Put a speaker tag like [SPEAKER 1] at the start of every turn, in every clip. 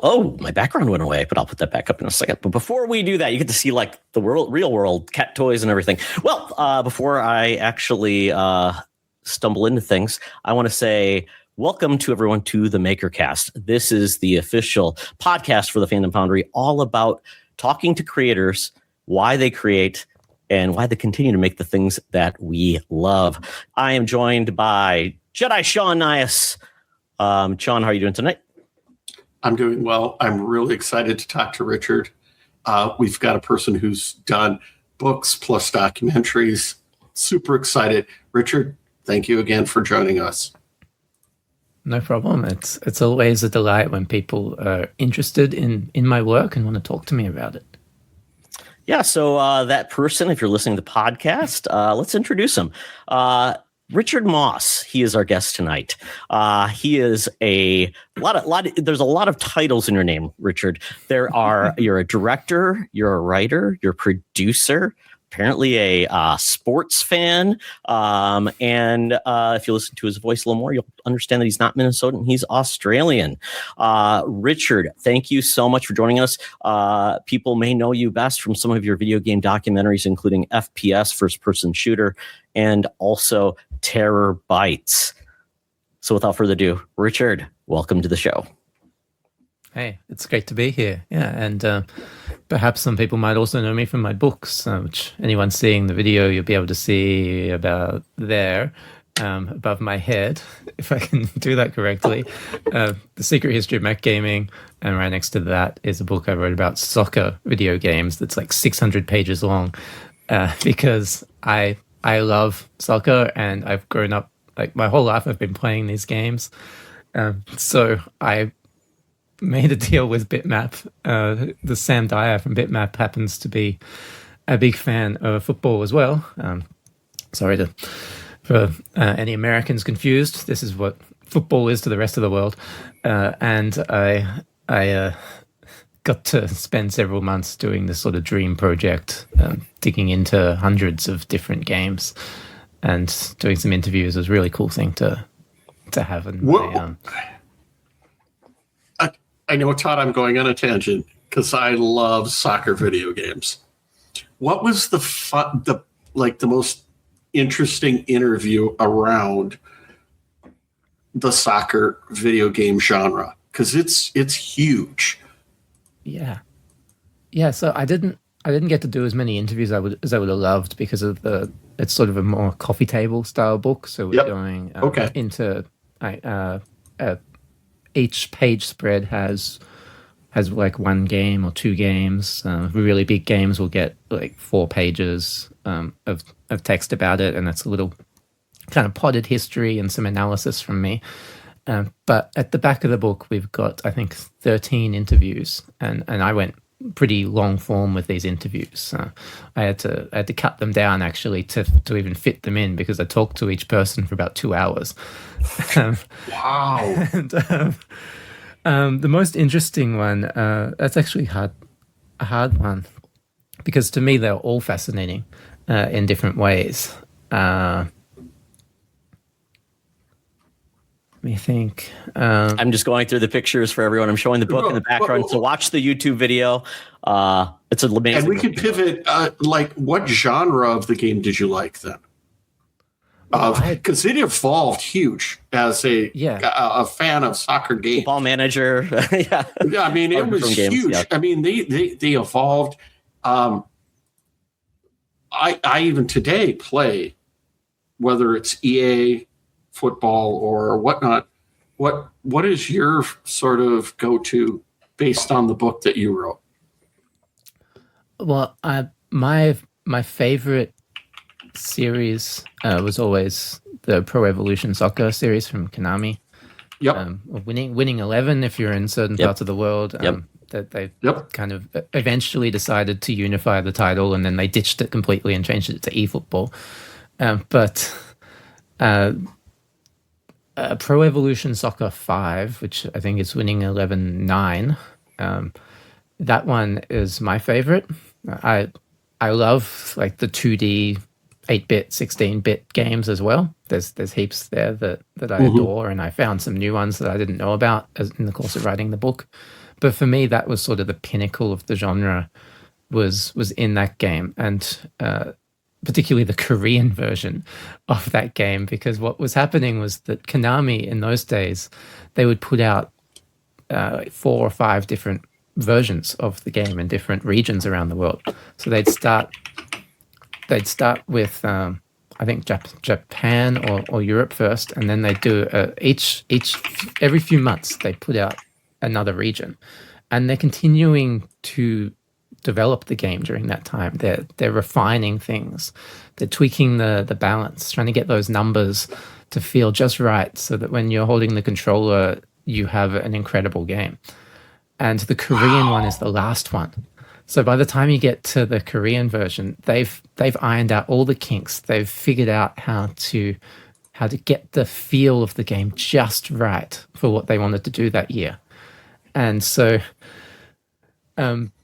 [SPEAKER 1] Oh, my background went away, but I'll put that back up in a second. But before we do that, you get to see like the real world cat toys and everything. Well, before I actually stumble into things, I want to say welcome to everyone to the MakerCast. This is the official podcast for the Fandom Foundry, all about talking to creators, why they create, and why they continue to make the things that we love. I am joined by Jedi Sean Nias. Sean, how are you doing tonight?
[SPEAKER 2] I'm doing well. I'm really excited to talk to Richard. We've got a person who's done books plus documentaries. Super excited. Richard, thank you again for joining us.
[SPEAKER 3] No problem. It's always a delight when people are interested in my work and want to talk to me about it.
[SPEAKER 1] Yeah, so that person, if you're listening to the podcast, let's introduce him. Richard Moss, he is our guest tonight. He is there's a lot of titles in your name, Richard. You're a director, you're a writer, you're a producer, apparently a sports fan. And if you listen to his voice a little more, you'll understand that he's not Minnesotan, he's Australian. Richard, thank you so much for joining us. People may know you best from some of your video game documentaries, including FPS, first person shooter, and also TerrorBytes. So without further ado, Richard, welcome to the show.
[SPEAKER 3] Hey, it's great to be here. Yeah, and perhaps some people might also know me from my books, which anyone seeing the video, you'll be able to see about there, above my head, if I can do that correctly. The Secret History of Mech Gaming, and right next to that is a book I wrote about soccer video games that's like 600 pages long, because I love soccer, and I've grown up, like my whole life I've been playing these games. So I made a deal with Bitmap. The Sam Dyer from Bitmap happens to be a big fan of football as well. Sorry for any Americans confused. This is what football is to the rest of the world. And I got to spend several months doing this sort of dream project, digging into hundreds of different games and doing some interviews. It was a really cool thing to have. And
[SPEAKER 2] I know, Todd, I'm going on a tangent because I love soccer video games. What was the most interesting interview around the soccer video game genre? Because it's huge.
[SPEAKER 3] Yeah. So I didn't get to do as many interviews as I would have loved because of it's sort of a more coffee table style book. So we're going into each page spread has like one game or two games. Really big games will get like 4 pages of text about it, and that's a little kind of potted history and some analysis from me. But at the back of the book, we've got, I think, 13 interviews, and I went pretty long form with these interviews. I had to cut them down actually to even fit them in, because I talked to each person for about 2 hours.
[SPEAKER 2] Wow!
[SPEAKER 3] And the most interesting one, that's actually a hard one, because to me they're all fascinating in different ways. Let me think.
[SPEAKER 1] I'm just going through the pictures for everyone. I'm showing the book in the background. So watch the YouTube video. It's amazing.
[SPEAKER 2] And we can pivot. What genre of the game did you like then? Because it evolved huge as a fan of soccer games.
[SPEAKER 1] Football Manager. Yeah,
[SPEAKER 2] I mean, it was huge.
[SPEAKER 1] Games, yeah.
[SPEAKER 2] I mean, they evolved. I even today play, whether it's EA football or whatnot. What is your sort of go-to based on the book that you wrote?
[SPEAKER 3] Well, my favorite series was always the Pro Evolution Soccer series from Konami.
[SPEAKER 2] Yep.
[SPEAKER 3] Winning 11 if you're in certain parts of the world. That they kind of eventually decided to unify the title, and then they ditched it completely and changed it to eFootball. But Pro Evolution Soccer 5, which I think is winning 11-9, that one is my favorite. I love like the 2D 8-bit, 16-bit games as well. There's heaps there that I adore, and I found some new ones that I didn't know about in the course of writing the book. But for me, that was sort of the pinnacle of the genre, was in that game, and particularly the Korean version of that game, because what was happening was that Konami in those days, they would put out 4 or 5 different versions of the game in different regions around the world. So they'd start with I think Japan or Europe first, and then they do every few months they put out another region, and they're continuing to develop the game during that time. They're refining things, they're tweaking the balance, trying to get those numbers to feel just right, so that when you're holding the controller, you have an incredible game. And the Korean one is the last one. So by the time you get to the Korean version, they've ironed out all the kinks. They've figured out how to get the feel of the game just right for what they wanted to do that year. And so Liveware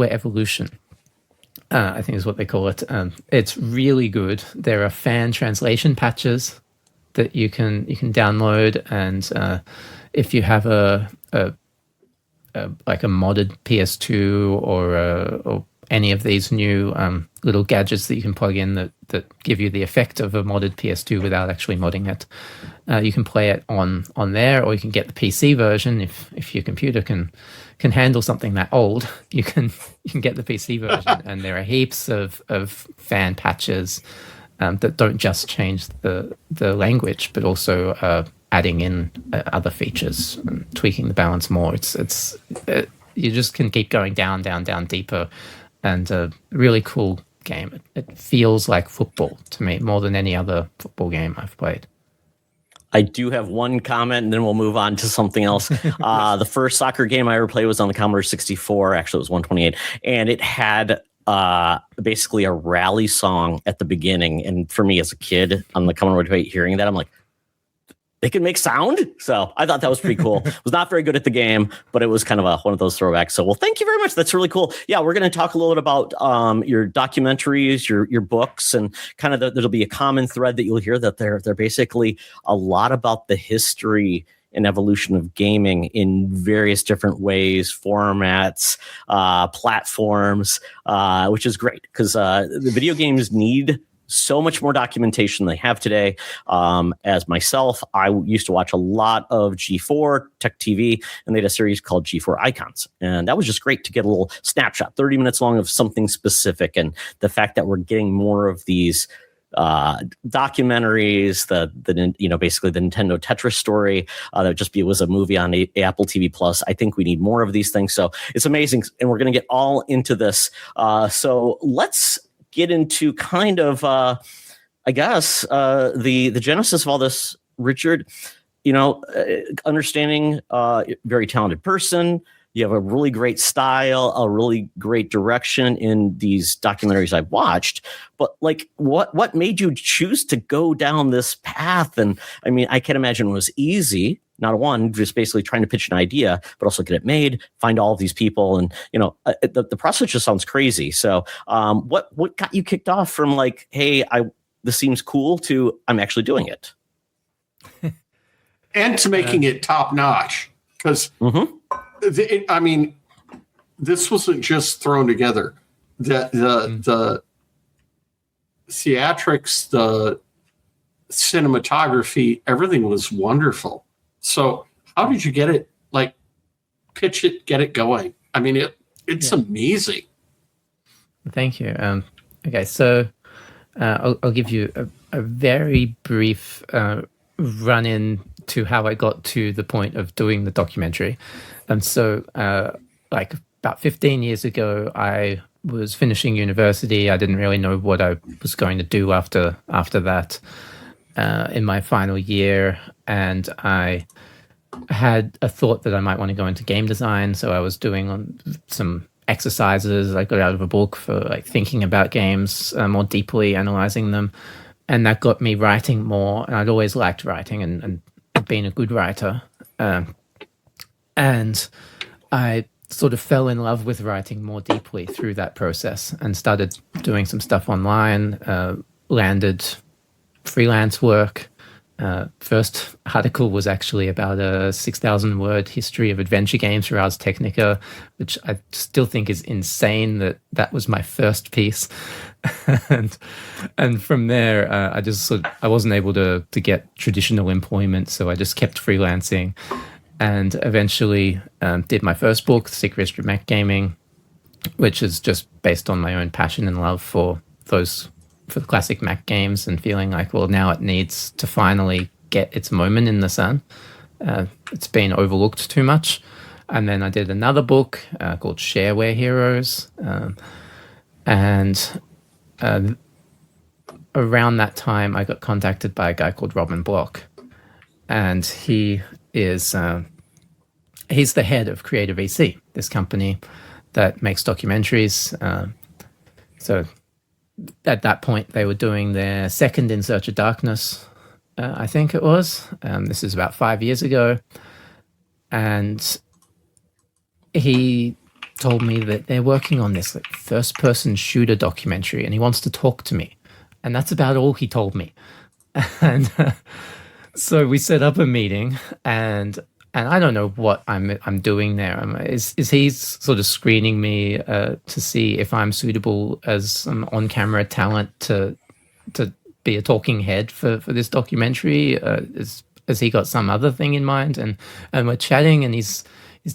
[SPEAKER 3] Evolution, I think is what they call it. It's really good. There are fan translation patches that you can download, and if you have a modded PS2 or any of these new little gadgets that you can plug in that give you the effect of a modded PS2 without actually modding it, you can play it on there, or you can get the PC version. If your computer can handle something that old, you can get the PC version. And there are heaps of fan patches that don't just change the language, but also adding in other features and tweaking the balance more. It's you just can keep going down deeper, and a really cool game. It feels like football to me more than any other football game I've played.
[SPEAKER 1] I do have one comment, and then we'll move on to something else. The first soccer game I ever played was on the Commodore 64. Actually, it was 128, and it had basically a rally song at the beginning. And for me as a kid on the Commodore 128, hearing that, I'm like, they can make sound. So I thought that was pretty cool. Was not very good at the game, but it was kind of one of those throwbacks. So, well, thank you very much. That's really cool. Yeah, we're going to talk a little bit about your documentaries, your books, and kind of there'll be a common thread that you'll hear that they're basically a lot about the history and evolution of gaming in various different ways, formats, platforms, which is great, because the video games need so much more documentation than they have today. As myself, I used to watch a lot of G4 Tech TV, and they had a series called G4 Icons. And that was just great to get a little snapshot, 30 minutes long, of something specific. And the fact that we're getting more of these documentaries, basically the Nintendo Tetris story, that was a movie on Apple TV Plus. I think we need more of these things. So it's amazing. And we're going to get all into this. So let's get into kind of, the genesis of all this, Richard. Understanding very talented person. You have a really great style, a really great direction in these documentaries I've watched. But what made you choose to go down this path? And I mean, I can't imagine it was easy. Not one, just basically trying to pitch an idea, but also get it made, find all of these people. And, the process just sounds crazy. So what got you kicked off from hey, this seems cool, to I'm actually doing it?
[SPEAKER 2] And to making it top notch. Because, this wasn't just thrown together. The theatrics, the cinematography, everything was wonderful. So how did you get it, pitch it, get it going? I mean, it's amazing.
[SPEAKER 3] Thank you. Okay, so I'll give you a very brief run-in to how I got to the point of doing the documentary. And so about 15 years ago, I was finishing university. I didn't really know what I was going to do after that in my final year. And I had a thought that I might want to go into game design. So I was doing some exercises I got out of a book for thinking about games more deeply, analyzing them. And that got me writing more. And I'd always liked writing and been a good writer. And I sort of fell in love with writing more deeply through that process and started doing some stuff online, landed freelance work, first article was actually about a 6,000 word history of adventure games for Ars Technica, which I still think is insane that was my first piece. and from there, I wasn't able to get traditional employment, so I just kept freelancing, and eventually did my first book, The Secret History of Mac Gaming, which is just based on my own passion and love for the classic Mac games, and feeling like, well, now it needs to finally get its moment in the sun. It's been overlooked too much. And then I did another book called Shareware Heroes. And around that time, I got contacted by a guy called Robin Block. And he is he's the head of Creative EC, this company that makes documentaries. So at that point, they were doing their second In Search of Darkness, I think it was. This is about 5 years ago. And he told me that they're working on this first-person shooter documentary, and he wants to talk to me. And that's about all he told me. And so we set up a meeting, and I don't know what I'm doing there. Is he sort of screening me to see if I'm suitable as an on-camera talent to be a talking head for this documentary? Has he got some other thing in mind? And we're chatting, and he's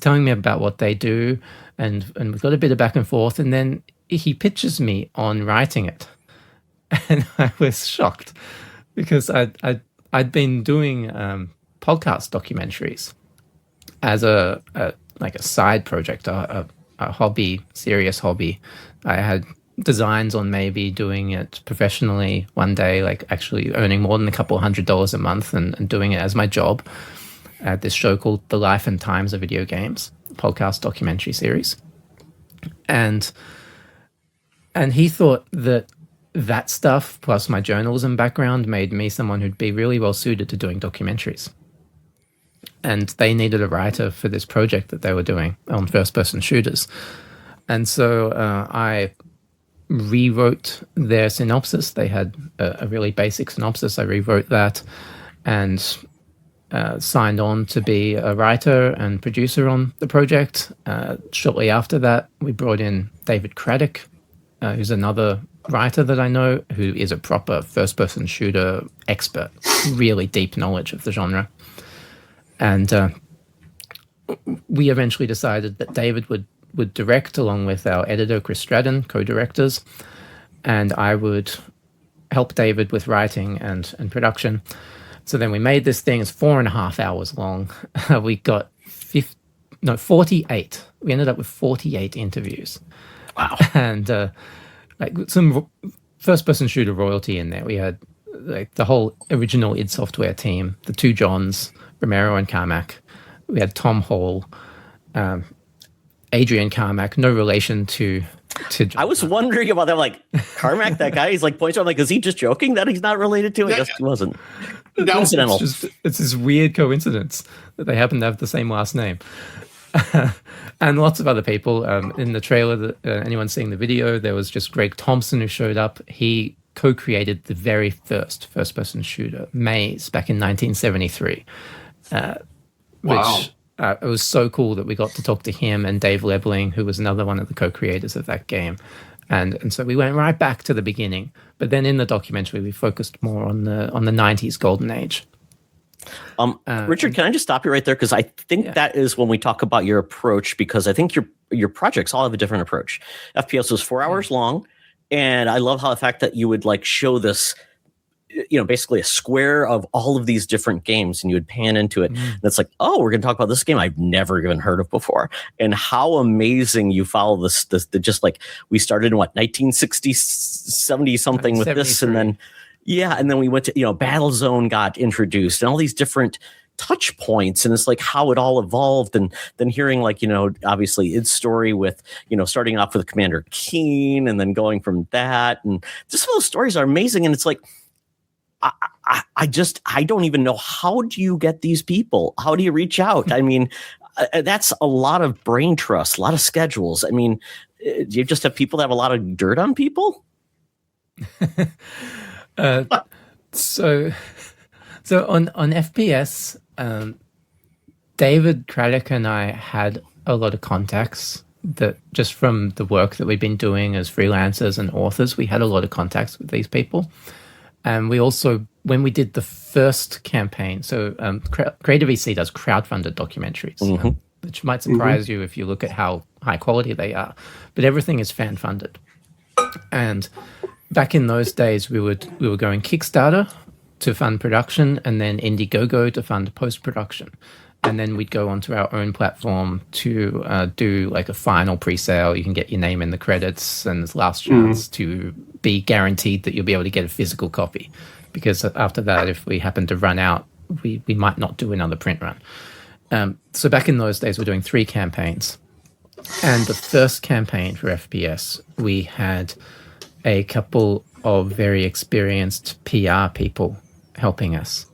[SPEAKER 3] telling me about what they do, and we've got a bit of back and forth, and then he pitches me on writing it, and I was shocked because I'd been doing podcast documentaries as a side project, a hobby, serious hobby. I had designs on maybe doing it professionally one day, like actually earning more than a couple $100 a month and doing it as my job at this show called The Life and Times of Video Games, podcast documentary series. And he thought that stuff, plus my journalism background, made me someone who'd be really well suited to doing documentaries. And they needed a writer for this project that they were doing on first-person shooters. And so I rewrote their synopsis. They had a really basic synopsis. I rewrote that and signed on to be a writer and producer on the project. Shortly after that, we brought in David Craddock, who's another writer that I know, who is a proper first-person shooter expert, really deep knowledge of the genre. And we eventually decided that David would direct along with our editor, Chris Stratton, co-directors, and I would help David with writing and production. So then we made this thing. It's 4.5 hours long. We got 48. We ended up with 48 interviews.
[SPEAKER 1] Wow.
[SPEAKER 3] And some first-person shooter royalty in there. We had the whole original id Software team, the two Johns, Romero and Carmack. We had Tom Hall, Adrian Carmack, no relation to John.
[SPEAKER 1] I was wondering about that. Like, Carmack, that guy, he's like, points out, like, is he just joking that he's not related to it? I guess he wasn't. Coincidental.
[SPEAKER 3] It's this weird coincidence that they happen to have the same last name. And lots of other people. In the trailer, anyone seeing the video, there was just Greg Thompson who showed up. He co-created the very first-person shooter, Maze, back in 1973. Which it was so cool that we got to talk to him and Dave Lebling, who was another one of the co-creators of that game. And so we went right back to the beginning. But then in the documentary, we focused more on the 90s golden age.
[SPEAKER 1] Richard, can I just stop you right there? Because I think that is when we talk about your approach, because I think your projects all have a different approach. FPS was 4 hours long, and I love how the fact that you would like show this, basically a square of all of these different games, and you would pan into it. And it's like, oh, we're going to talk about this game I've never even heard of before. And how amazing you follow this just like we started in 1960, 70 something with this. And then, and then we went to, Battlezone got introduced and all these different touch points. And it's like how it all evolved. And then hearing obviously its story with, starting off with Commander Keen and then going from that. And just those stories are amazing. And it's like, I don't even know, how do you get these people? How do you reach out? I mean, that's a lot of brain trust, a lot of schedules. I mean, do you just have people that have a lot of dirt on people?
[SPEAKER 3] So So on FPS, David Craddock and I had a lot of contacts that just from the work that we've been doing as freelancers and authors, we had a lot of contacts with these people. And we also, when we did the first campaign, so Creative VC does crowdfunded documentaries, which might surprise you if you look at how high quality they are, but everything is fan funded. And back in those days, we were going Kickstarter to fund production, and then Indiegogo to fund post-production. And then we'd go onto our own platform to do like a final pre-sale. You can get your name in the credits and it's last chance to be guaranteed that you'll be able to get a physical copy. Because after that, if we happen to run out, we might not do another print run. So back in those days, we're doing 3 campaigns. And the first campaign for FPS, we had a couple of very experienced PR people helping us.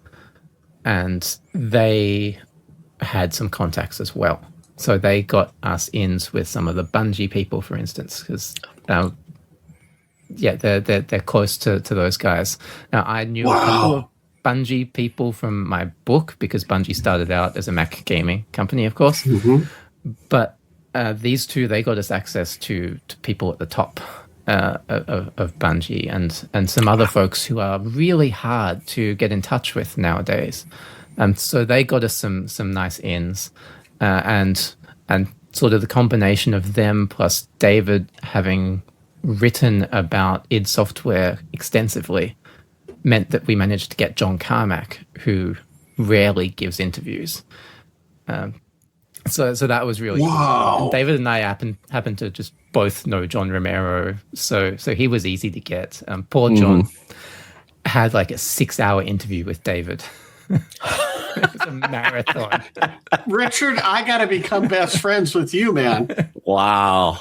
[SPEAKER 3] And they had some contacts as well. So they got us ins with some of the Bungie people, for instance, because they're close to those guys. Now, I knew a couple of Bungie people from my book because Bungie started out as a Mac gaming company, of course. But these two, they got us access to people at the top of Bungie and some other folks who are really hard to get in touch with nowadays. So they got us some nice ins, and sort of the combination of them plus David having written about id Software extensively meant that we managed to get John Carmack, who rarely gives interviews. So that was really cool. And David and I happened to just both know John Romero, so he was easy to get. Poor John had like a 6-hour interview with David. It was a marathon.
[SPEAKER 2] Richard, I got to become best friends with you, man.
[SPEAKER 1] Wow.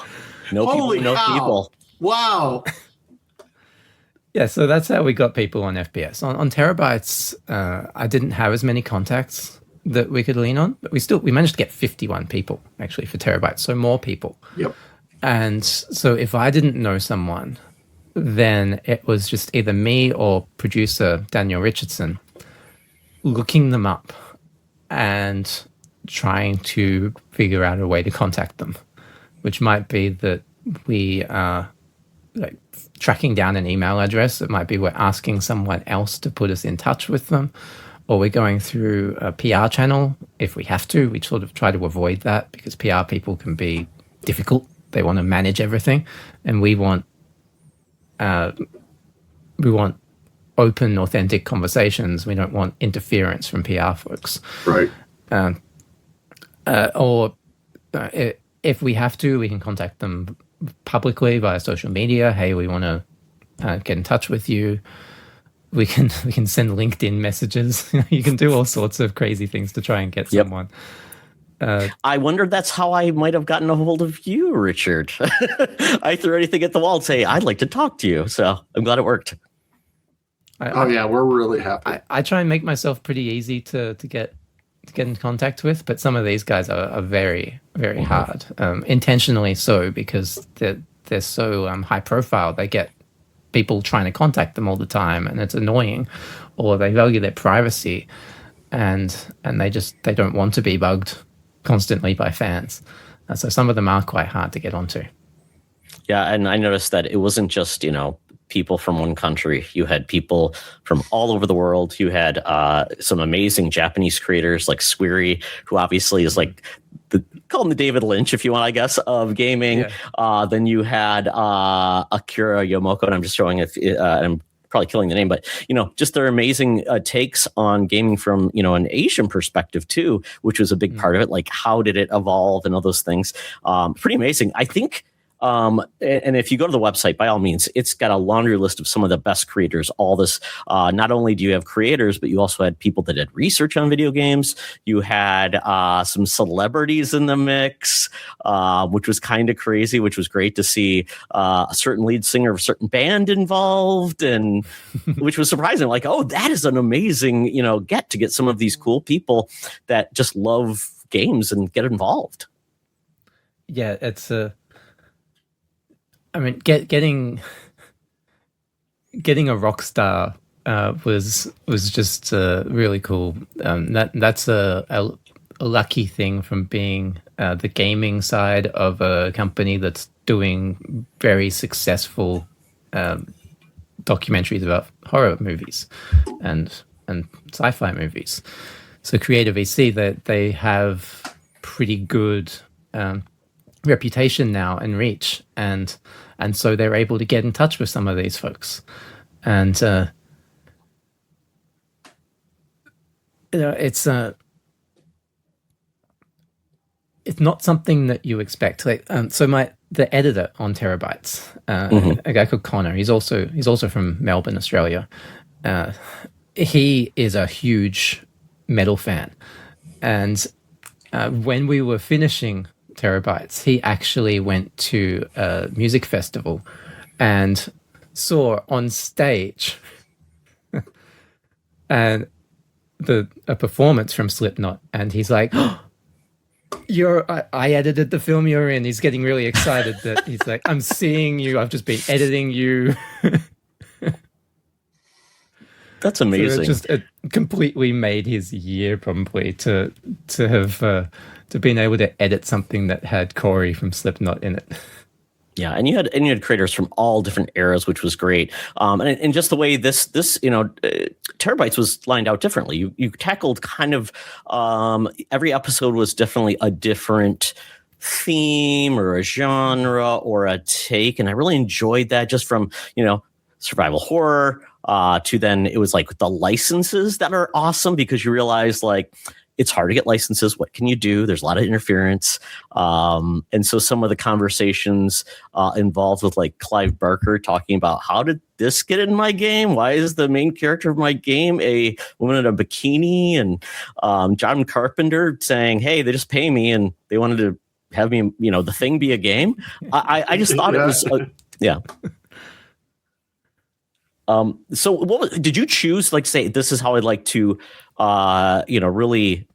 [SPEAKER 2] Holy
[SPEAKER 1] no
[SPEAKER 2] cow.
[SPEAKER 1] people.
[SPEAKER 2] Wow.
[SPEAKER 3] Yeah, so that's how we got people on FPS. On TerrorBytes, I didn't have as many contacts that we could lean on, but we managed to get 51 people actually for TerrorBytes, so more people.
[SPEAKER 2] Yep.
[SPEAKER 3] And so if I didn't know someone, then it was just either me or producer Daniel Richardson looking them up and trying to figure out a way to contact them, which might be that we are like tracking down an email address. It might be we're asking someone else to put us in touch with them, or we're going through a PR channel if we have to. We sort of try to avoid that because PR people can be difficult. They want to manage everything, and we want open, authentic conversations. We don't want interference from PR folks.
[SPEAKER 2] Right.
[SPEAKER 3] If we have to, we can contact them publicly via social media. Hey, we want to get in touch with you. We can send LinkedIn messages. You can do all sorts of crazy things to try and get someone.
[SPEAKER 1] I wondered that's how I might have gotten a hold of you, Richard. I threw anything at the wall and say, I'd like to talk to you. So I'm glad it worked.
[SPEAKER 2] We're really happy.
[SPEAKER 3] I try and make myself pretty easy to get in contact with, but some of these guys are very, very hard, intentionally so, because they're so high profile. They get people trying to contact them all the time, and it's annoying, or they value their privacy, and they don't want to be bugged constantly by fans. So some of them are quite hard to get onto.
[SPEAKER 1] Yeah, and I noticed that it wasn't just, people from one country. You had people from all over the world. You had some amazing Japanese creators like Squiri, who obviously is like call him the David Lynch, if you want, I guess, of gaming. Yeah. Then you had Akira Yomoko, and I'm just showing it. I'm probably killing the name, but just their amazing takes on gaming from an Asian perspective too, which was a big part of it. Like, how did it evolve and all those things? Pretty amazing, I think. And if you go to the website, by all means, it's got a laundry list of some of the best creators. All this, not only do you have creators, but you also had people that did research on video games. You had some celebrities in the mix, which was kind of crazy, which was great to see a certain lead singer of a certain band involved, and which was surprising. Like, oh, that is an amazing, get to get some of these cool people that just love games and get involved.
[SPEAKER 3] Yeah, it's getting a rock star was just really cool. That's a lucky thing from being the gaming side of a company that's doing very successful documentaries about horror movies and sci-fi movies. So Creator VC, that they have pretty good reputation now and reach, and so they're able to get in touch with some of these folks, and it's not something that you expect. Like, so the editor on TerrorBytes, a guy called Connor, he's also from Melbourne, Australia. He is a huge metal fan, and when we were finishing TerrorBytes, he actually went to a music festival and saw on stage and a performance from Slipknot, and he's like, oh, I edited the film you're in. He's getting really excited that he's like, I'm seeing you. I've just been editing you.
[SPEAKER 1] That's amazing.
[SPEAKER 3] So it completely made his year, probably, to have to been able to edit something that had Corey from Slipknot in it.
[SPEAKER 1] Yeah, and you had creators from all different eras, which was great. And just the way this TerrorBytes was lined out differently. You tackled kind of every episode was definitely a different theme or a genre or a take, and I really enjoyed that. Just from survival horror to then it was like the licenses that are awesome, because you realize like it's hard to get licenses. What can you do? There's a lot of interference. And so some of the conversations involved with like Clive Barker talking about, how did this get in my game? Why is the main character of my game a woman in a bikini? And John Carpenter saying, hey, they just pay me and they wanted to have me, The Thing be a game. I just thought it was, yeah. So did you choose, like, say, this is how I'd like to, really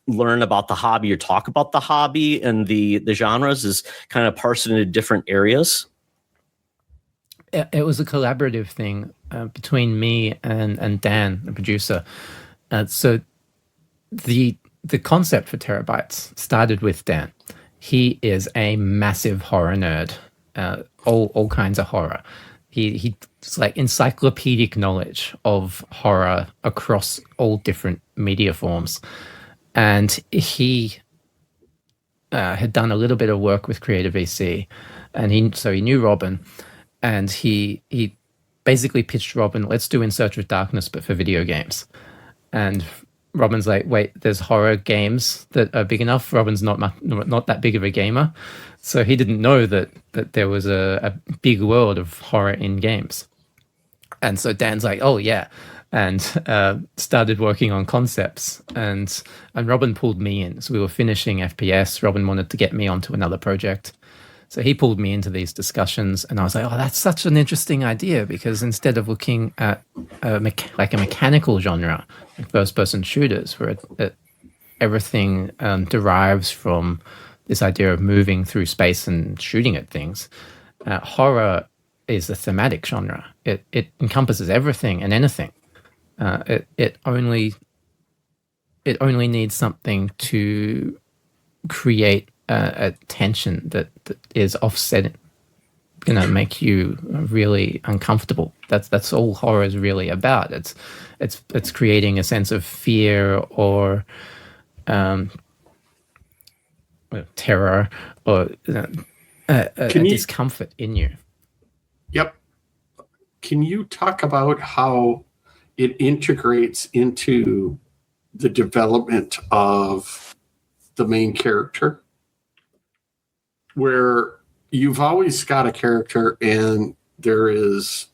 [SPEAKER 1] learn about the hobby or talk about the hobby and the genres, is kind of parse it into different areas?
[SPEAKER 3] It was a collaborative thing between me and Dan, the producer. So the concept for TerrorBytes started with Dan. He is a massive horror nerd, all kinds of horror. He's like encyclopedic knowledge of horror across all different media forms. And he had done a little bit of work with Creator VC, and he knew Robin, and he basically pitched Robin, let's do In Search of Darkness, but for video games. And Robin's like, wait, there's horror games that are big enough? Robin's not that big of a gamer. So he didn't know that there was a big world of horror in games. And so Dan's like, oh, yeah, and started working on concepts. And Robin pulled me in. So we were finishing FPS. Robin wanted to get me onto another project. So he pulled me into these discussions. And I was like, oh, that's such an interesting idea, because instead of looking at a mechanical genre, like first-person shooters, where everything derives from this idea of moving through space and shooting at things, horror is a thematic genre. It encompasses everything and anything. It only needs something to create a tension that is offsetting, make you really uncomfortable. That's all horror is really about. It's creating a sense of fear or terror or a discomfort in you.
[SPEAKER 2] Yep. Can you talk about how it integrates into the development of the main character, where you've always got a character and there is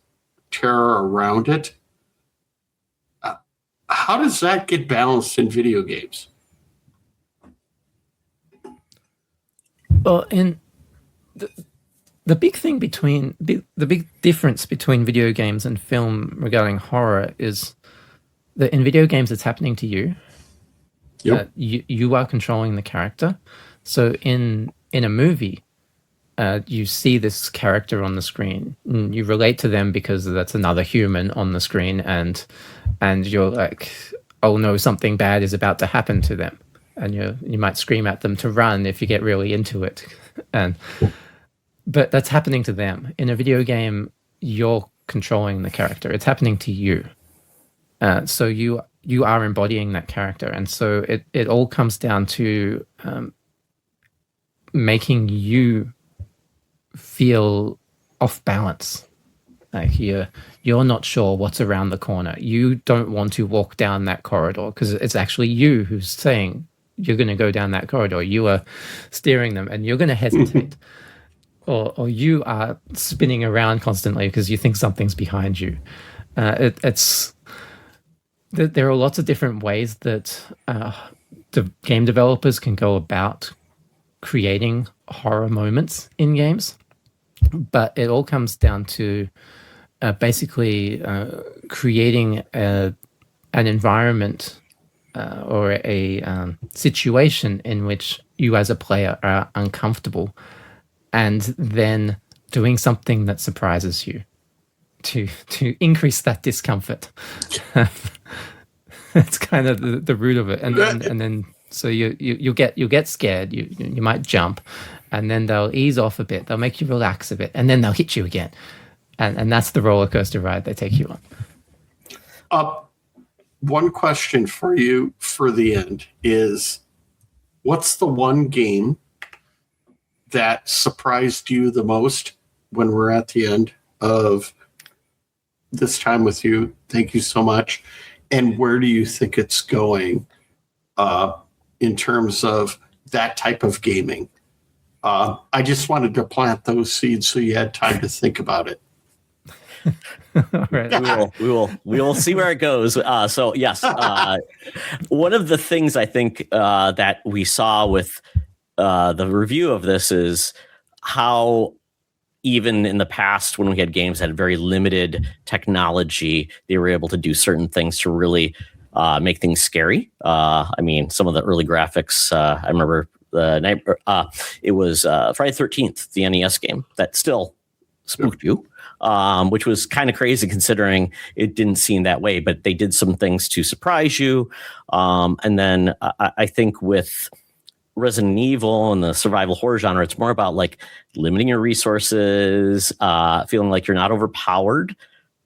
[SPEAKER 2] terror around it? How does that get balanced in video games?
[SPEAKER 3] Well, in the big thing the big difference between video games and film regarding horror is that in video games it's happening to you.
[SPEAKER 2] Yep.
[SPEAKER 3] You are controlling the character. So in a movie, you see this character on the screen, and you relate to them because that's another human on the screen, and you're like, oh no, something bad is about to happen to them, and you might scream at them to run if you get really into it, but that's happening to them. In a video game, you're controlling the character. It's happening to you. So you are embodying that character, and so it all comes down to making you feel off balance. Like you're not sure what's around the corner. You don't want to walk down that corridor because it's actually you who's saying you're going to go down that corridor. You are steering them, and you're going to hesitate. Or you are spinning around constantly because you think something's behind you. There are lots of different ways that the game developers can go about creating horror moments in games, but it all comes down to basically creating an environment or a situation in which you as a player are uncomfortable, and then doing something that surprises you to increase that discomfort. That's kind of the root of it, and then so you'll get scared. You might jump, and then they'll ease off a bit. They'll make you relax a bit, and then they'll hit you again, and that's the roller coaster ride they take you on.
[SPEAKER 2] One question for you for the end is, what's the one game that surprised you the most when we're at the end of this time with you? Thank you so much. And where do you think it's going in terms of that type of gaming? I just wanted to plant those seeds so you had time to think about it.
[SPEAKER 3] All right.
[SPEAKER 1] We will see where it goes. So yes, one of the things I think that we saw with the review of this is how even in the past, when we had games that had very limited technology, they were able to do certain things to really make things scary. I mean, some of the early graphics, I remember it was Friday the 13th, the NES game, that still spooked you, which was kind of crazy considering it didn't seem that way, but they did some things to surprise you. And then I think with Resident Evil and the survival horror genre, it's more about like limiting your resources, feeling like you're not overpowered.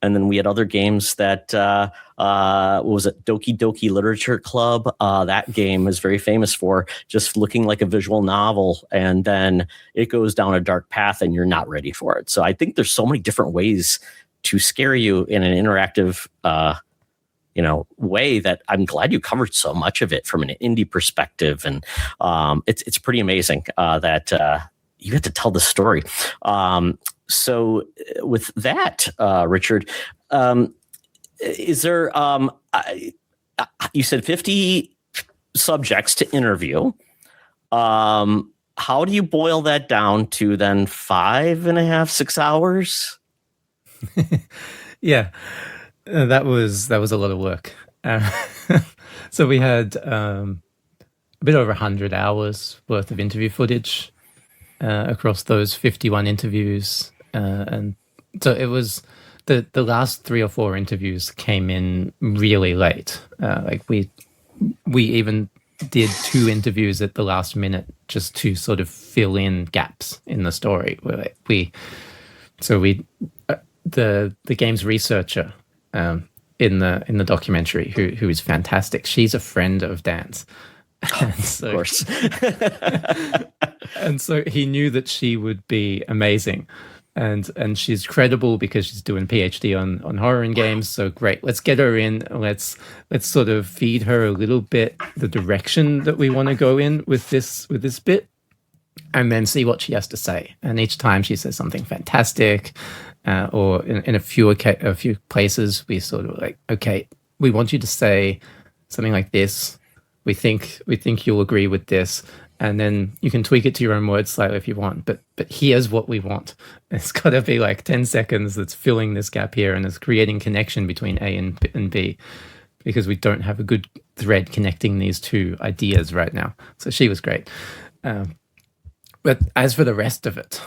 [SPEAKER 1] And then we had other games that, what was it, Doki Doki Literature Club? That game is very famous for just looking like a visual novel, and then it goes down a dark path and you're not ready for it. So I think there's so many different ways to scare you in an interactive way that I'm glad you covered so much of it from an indie perspective. And it's pretty amazing that you get to tell the story. So with that, Richard, is there, you said 50 subjects to interview. How do you boil that down to then 5.5, 6 hours?
[SPEAKER 3] Yeah. That was a lot of work. So we had a bit over 100 hours worth of interview footage across those 51 interviews. And so it was the last 3 or 4 interviews came in really late. Like we even did 2 interviews at the last minute just to sort of fill in gaps in the story. The game's researcher in the documentary, who is fantastic. She's a friend of Dan's. So,
[SPEAKER 1] of course.
[SPEAKER 3] And so he knew that she would be amazing. And she's credible because she's doing PhD on horror in games. So great, let's get her in. Let's sort of feed her a little bit the direction that we want to go in with this bit, and then see what she has to say. And each time she says something fantastic, or in a few places we sort of like, okay, we want you to say something like this. We think you'll agree with this. And then you can tweak it to your own words slightly if you want. But here's what we want. It's got to be like 10 seconds that's filling this gap here and it's creating connection between A and B, because we don't have a good thread connecting these two ideas right now. So she was great. But as for the rest of it,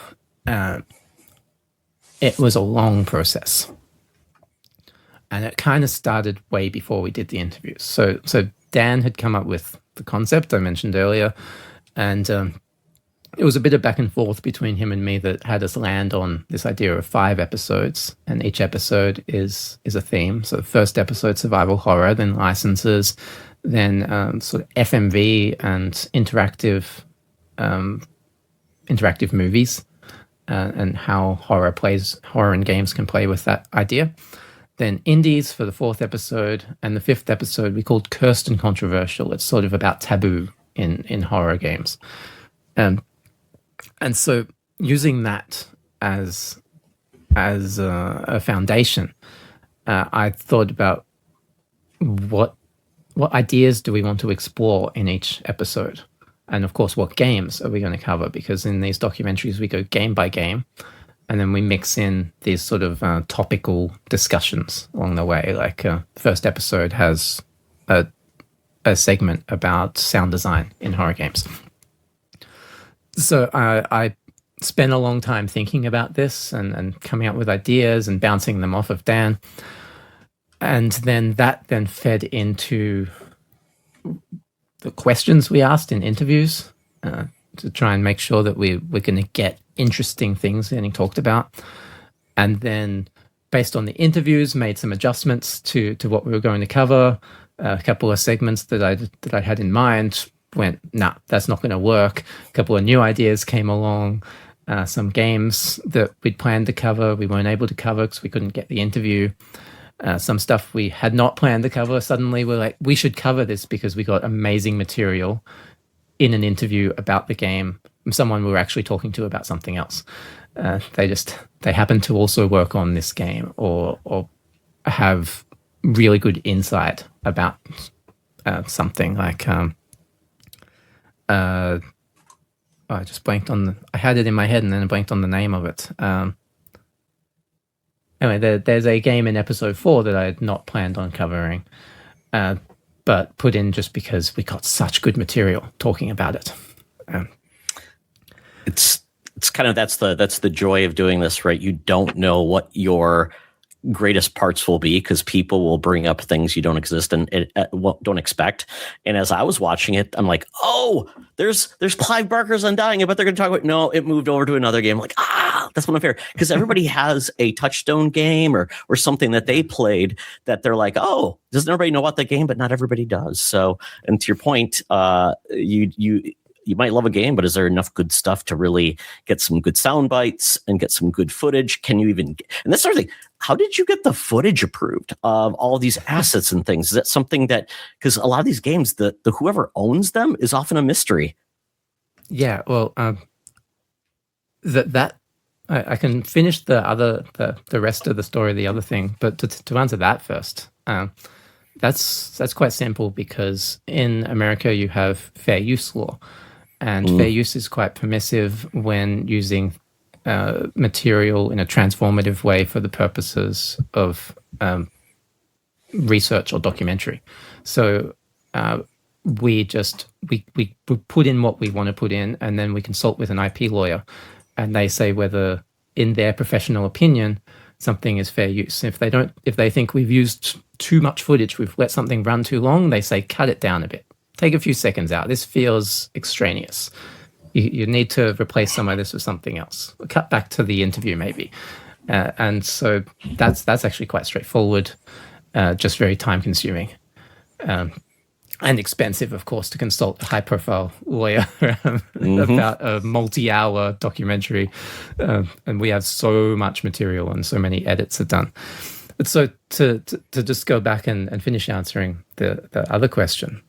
[SPEAKER 3] it was a long process. And it kind of started way before we did the interviews. So Dan had come up with the concept I mentioned earlier, and it was a bit of back and forth between him and me that had us land on this idea of 5 episodes, and each episode is a theme. So the first episode, survival horror, then licenses, then sort of FMV and interactive movies, and how horror and games can play with that idea. Then indies for the 4th episode, and the 5th episode we called Cursed and Controversial. It's sort of about taboo in horror games. And so using that as a foundation, I thought about what ideas do we want to explore in each episode? And of course, what games are we going to cover? Because in these documentaries, we go game by game, and then we mix in these sort of topical discussions along the way. Like first episode has a segment about sound design in horror games. So I spent a long time thinking about this and coming up with ideas and bouncing them off of Dan. And then that fed into the questions we asked in interviews to try and make sure that we're going to get interesting things getting talked about. And then based on the interviews, made some adjustments to what we were going to cover. A couple of segments that I had in mind went, nah, that's not going to work. A couple of new ideas came along. Some games that we'd planned to cover, we weren't able to cover because we couldn't get the interview. Some stuff we had not planned to cover, suddenly we're like, we should cover this because we got amazing material in an interview about the game from someone we were actually talking to about something else. They happen to also work on this game or have really good insight about something like I just blanked on I had it in my head and then I blanked on the name of it. Anyway, there's a game in episode 4 that I had not planned on covering, but put in just because we got such good material talking about it.
[SPEAKER 1] It's kind of that's the joy of doing this, right? You don't know what your greatest parts will be because people will bring up things you don't don't expect. And as I was watching it, I'm like, oh, there's Clive Barker's Undying. I bet they're going to talk about. No, it moved over to another game. I'm like, that's not fair, because everybody has a touchstone game or something that they played that they're like, oh, doesn't everybody know about the game? But not everybody does. So, and to your point, you might love a game, but is there enough good stuff to really get some good sound bites and get some good footage? Can you even, and that's sort of thing, how did you get the footage approved of all of these assets and things? Is that something that, because a lot of these games, the whoever owns them is often a mystery.
[SPEAKER 3] Yeah, well, I can finish the rest of the story, the other thing, but to answer that first, that's quite simple because in America you have fair use law. And fair use is quite permissive when using material in a transformative way for the purposes of research or documentary. So we put in what we want to put in, and then we consult with an IP lawyer, and they say whether, in their professional opinion, something is fair use. If they think we've used too much footage, we've let something run too long, they say cut it down a bit. Take a few seconds out. This feels extraneous. You need to replace some of this with something else. Cut back to the interview, maybe. And so that's actually quite straightforward, just very time-consuming. And expensive, of course, to consult a high-profile lawyer about a multi-hour documentary. And we have so much material and so many edits are done. But so to just go back and finish answering the other question,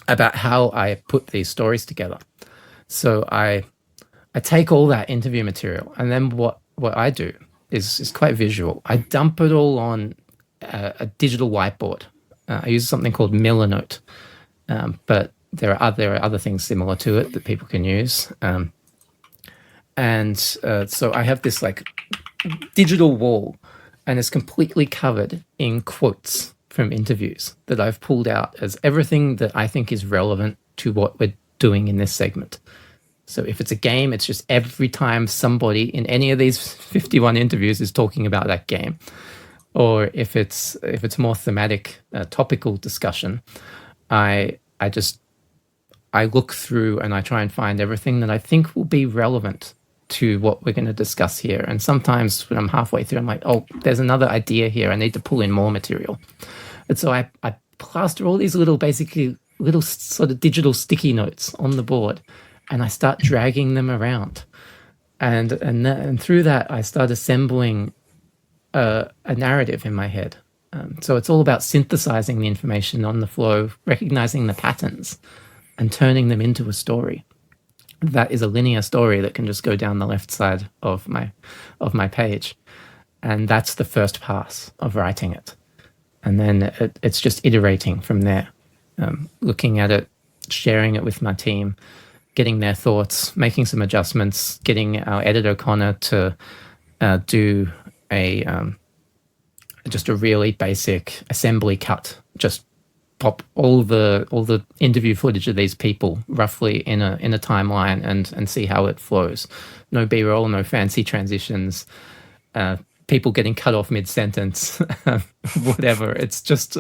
[SPEAKER 3] about how I put these stories together. So I take all that interview material, and then what I do is quite visual. I dump it all on a digital whiteboard. I use something called Millernote, but there are other things similar to it that people can use. So I have this like digital wall, and it's completely covered in quotes from interviews that I've pulled out as everything that I think is relevant to what we're doing in this segment. So if it's a game, it's just every time somebody in any of these 51 interviews is talking about that game. Or if it's more thematic, topical discussion, I look through and I try and find everything that I think will be relevant to what we're going to discuss here. And sometimes when I'm halfway through, I'm like, oh, there's another idea here. I need to pull in more material. And so I plaster all these little sort of digital sticky notes on the board, and I start dragging them around. And through that, I start assembling a narrative in my head. So it's all about synthesizing the information on the flow, recognizing the patterns, and turning them into a story. That is a linear story that can just go down the left side of my page. And that's the first pass of writing it. And then it's just iterating from there, looking at it, sharing it with my team, getting their thoughts, making some adjustments, getting our editor Connor to do just a really basic assembly cut, just pop all the interview footage of these people roughly in a timeline and see how it flows. No B-roll, no fancy transitions, people getting cut off mid-sentence, whatever. It's just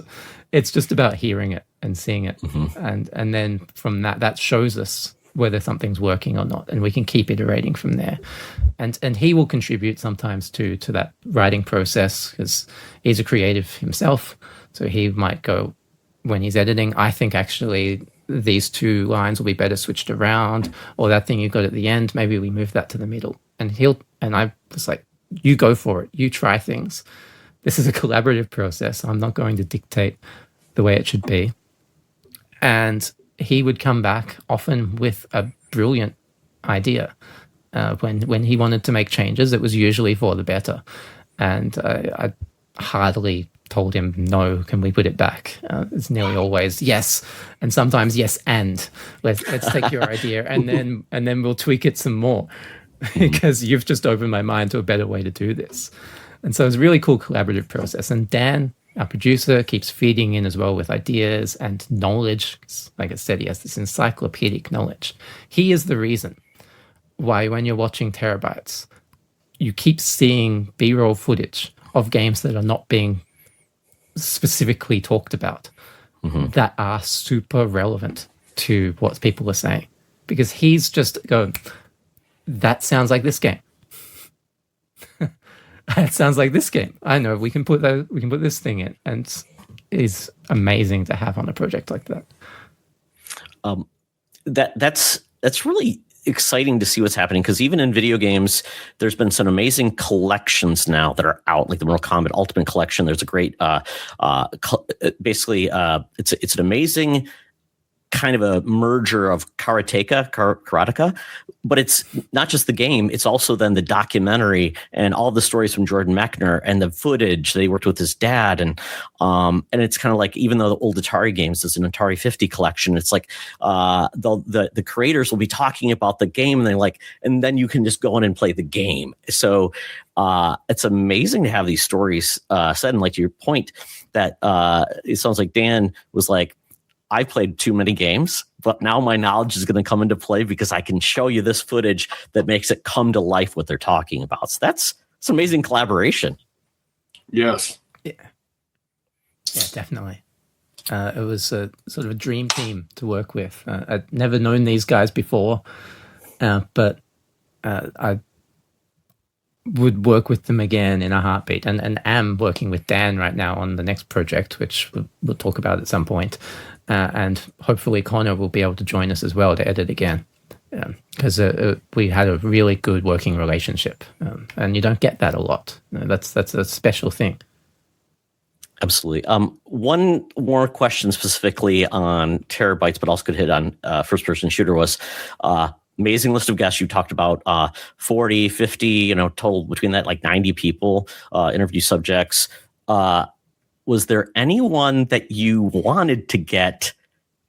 [SPEAKER 3] about hearing it and seeing it. And then from that shows us whether something's working or not, and we can keep iterating from there. And he will contribute sometimes to that writing process because he's a creative himself. So he might go, when he's editing, I think actually these two lines will be better switched around, or that thing you got at the end, maybe we move that to the middle. And I was like, you go for it, you try things. This is a collaborative process. I'm not going to dictate the way it should be. And he would come back often with a brilliant idea. When he wanted to make changes, it was usually for the better. And I hardly told him, no, can we put it back? It's nearly always yes. And sometimes yes, and let's take your idea and then we'll tweak it some more because you've just opened my mind to a better way to do this. And so it's a really cool collaborative process. And Dan, our producer, keeps feeding in as well with ideas and knowledge. Like I said, he has this encyclopedic knowledge. He is the reason why when you're watching TerrorBytes, you keep seeing B-roll footage of games that are not being specifically talked about, that are super relevant to what people are saying. Because he's just going, that sounds like this game. That sounds like this game. I know we can put this thing in, and it's amazing to have on a project like that. That's really exciting to see what's happening, because even in video games, there's been some amazing collections now that are out, like the Mortal Kombat Ultimate Collection. There's a great, it's an amazing kind of a merger of karateka, but it's not just the game, it's also then the documentary and all the stories from Jordan Mechner and the footage that he worked with his dad. And it's kind of like, even though the old Atari games is an Atari 50 collection, it's like the creators will be talking about the game and then you can just go in and play the game. So it's amazing to have these stories said. And like to your point that it sounds like Dan was like, I played too many games, but now my knowledge is going to come into play because I can show you this footage that makes it come to life what they're talking about. So that's amazing collaboration.
[SPEAKER 2] Yes.
[SPEAKER 3] Yeah, definitely. It was a sort of a dream team to work with. I'd never known these guys before, but I would work with them again in a heartbeat, and am working with Dan right now on the next project, which we'll talk about at some point. And hopefully Connor will be able to join us as well to edit again, because we had a really good working relationship, and you don't get that a lot. That's a special thing.
[SPEAKER 1] Absolutely. One more question specifically on TerrorBytes, but also could hit on first-person shooter was amazing list of guests. You talked about 40, 50, total between that, like 90 people, interview subjects. Was there anyone that you wanted to get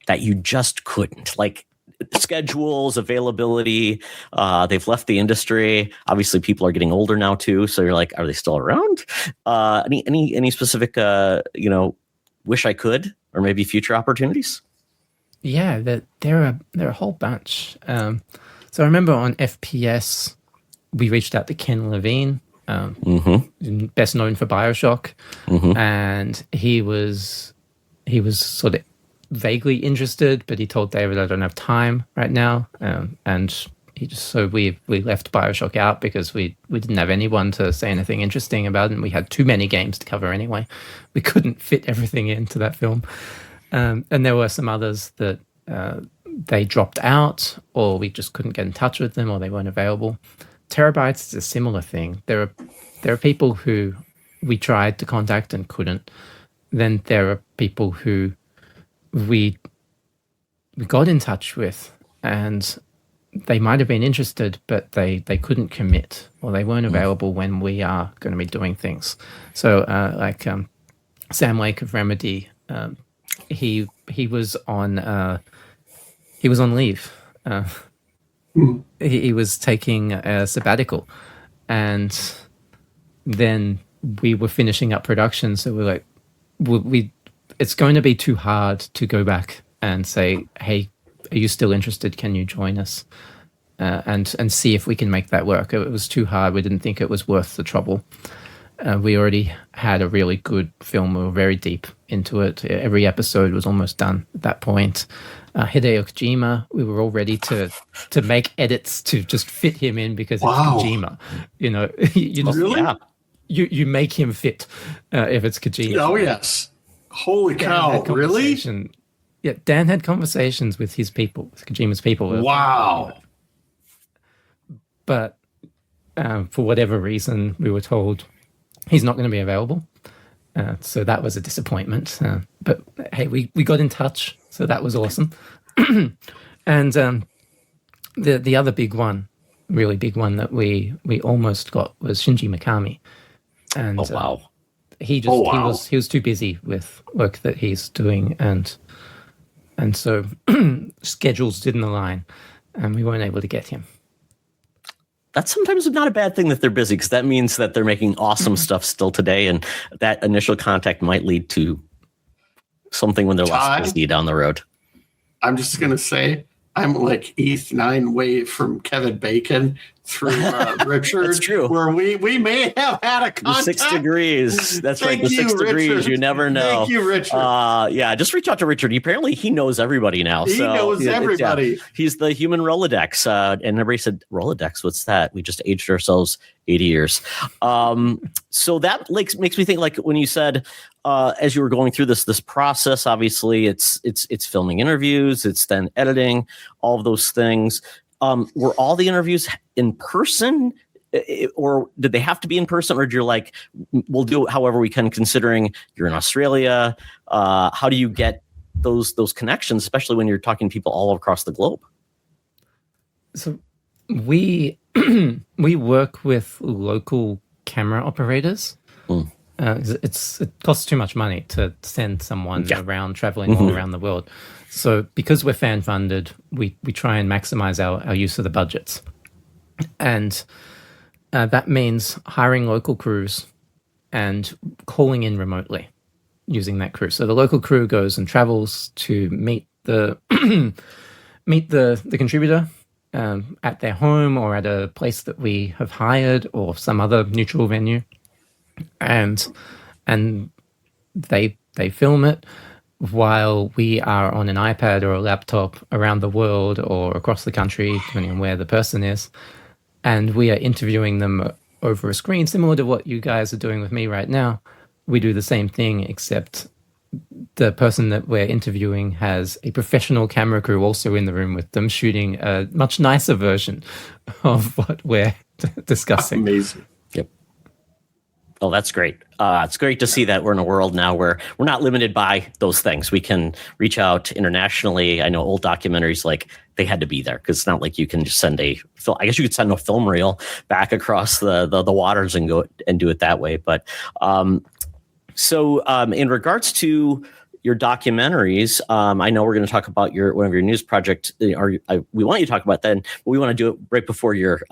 [SPEAKER 1] that you just couldn't? Like schedules, availability, they've left the industry. Obviously, people are getting older now too. So you're like, are they still around? Any specific, wish I could, or maybe future opportunities?
[SPEAKER 3] Yeah, there are a whole bunch. So I remember on FPS, we reached out to Ken Levine, best known for BioShock, and he was sort of vaguely interested, but he told David, "I don't have time right now," and we left BioShock out because we didn't have anyone to say anything interesting about it, and we had too many games to cover anyway. We couldn't fit everything into that film, and there were some others that they dropped out, or we just couldn't get in touch with them, or they weren't available. TerrorBytes is a similar thing. There are people who we tried to contact and couldn't. Then there are people who we got in touch with, and they might have been interested, but they couldn't commit, or they weren't available when we are going to be doing things. So Sam Lake of Remedy, he was on leave. He was taking a sabbatical, and then we were finishing up production. So we're like, it's going to be too hard to go back and say, "Hey, are you still interested? Can you join us?" And see if we can make that work. It was too hard. We didn't think it was worth the trouble. We already had a really good film. We were very deep into it. Every episode was almost done at that point. Hideo Kojima, we were all ready to make edits to just fit him in because it's Kojima. You know, you just,
[SPEAKER 2] really?
[SPEAKER 3] You make him fit if it's Kojima.
[SPEAKER 2] Oh yes! Holy cow! Really?
[SPEAKER 3] Yeah, Dan had conversations with his people, with Kojima's people.
[SPEAKER 2] Wow!
[SPEAKER 3] But for whatever reason, we were told he's not going to be available. So that was a disappointment. But hey, we got in touch, so that was awesome. And the other big one, really big one that we almost got was Shinji Mikami. And he was too busy with work that he's doing, and so schedules didn't align, and we weren't able to get him.
[SPEAKER 1] That's sometimes not a bad thing that they're busy, because that means that they're making awesome stuff still today, and that initial contact might lead to something when they're less busy down the road.
[SPEAKER 2] I'm just going to say I'm like E9 way from Kevin Bacon through Richard.
[SPEAKER 1] That's true.
[SPEAKER 2] Where we may have had a contact.
[SPEAKER 1] 6 degrees. That's right. The 6 degrees.
[SPEAKER 2] Richard.
[SPEAKER 1] You never know.
[SPEAKER 2] Thank you, Richard.
[SPEAKER 1] Yeah, just reach out to Richard. Apparently, he knows everybody now.
[SPEAKER 2] He knows everybody.
[SPEAKER 1] Yeah, he's the human Rolodex. And everybody said, Rolodex, what's that? We just aged ourselves 80 years. So that makes me think, like, when you said, as you were going through this process, obviously it's filming interviews, it's then editing, all of those things. Were all the interviews in person, or did they have to be in person, or did you like, we'll do it however we can, considering you're in Australia? How do you get those connections, especially when you're talking to people all across the globe?
[SPEAKER 3] So we work with local camera operators. It costs too much money to send someone around, traveling all around the world. So because we're fan funded, we try and maximize our use of the budgets. And that means hiring local crews and calling in remotely using that crew. So the local crew goes and travels to meet the contributor at their home or at a place that we have hired or some other neutral venue. And they film it while we are on an iPad or a laptop around the world or across the country, depending on where the person is. And we are interviewing them over a screen, similar to what you guys are doing with me right now. We do the same thing, except the person that we're interviewing has a professional camera crew also in the room with them, shooting a much nicer version of what we're discussing.
[SPEAKER 2] Amazing.
[SPEAKER 1] Yep. Oh, that's great. It's great to see that we're in a world now where we're not limited by those things. We can reach out internationally. I know old documentaries, like, they had to be there because it's not like you can just send I guess you could send a film reel back across the waters and go and do it that way. But so in regards to your documentaries, I know we're going to talk about one of your news project, we want you to talk about that, but we want to do it right before your,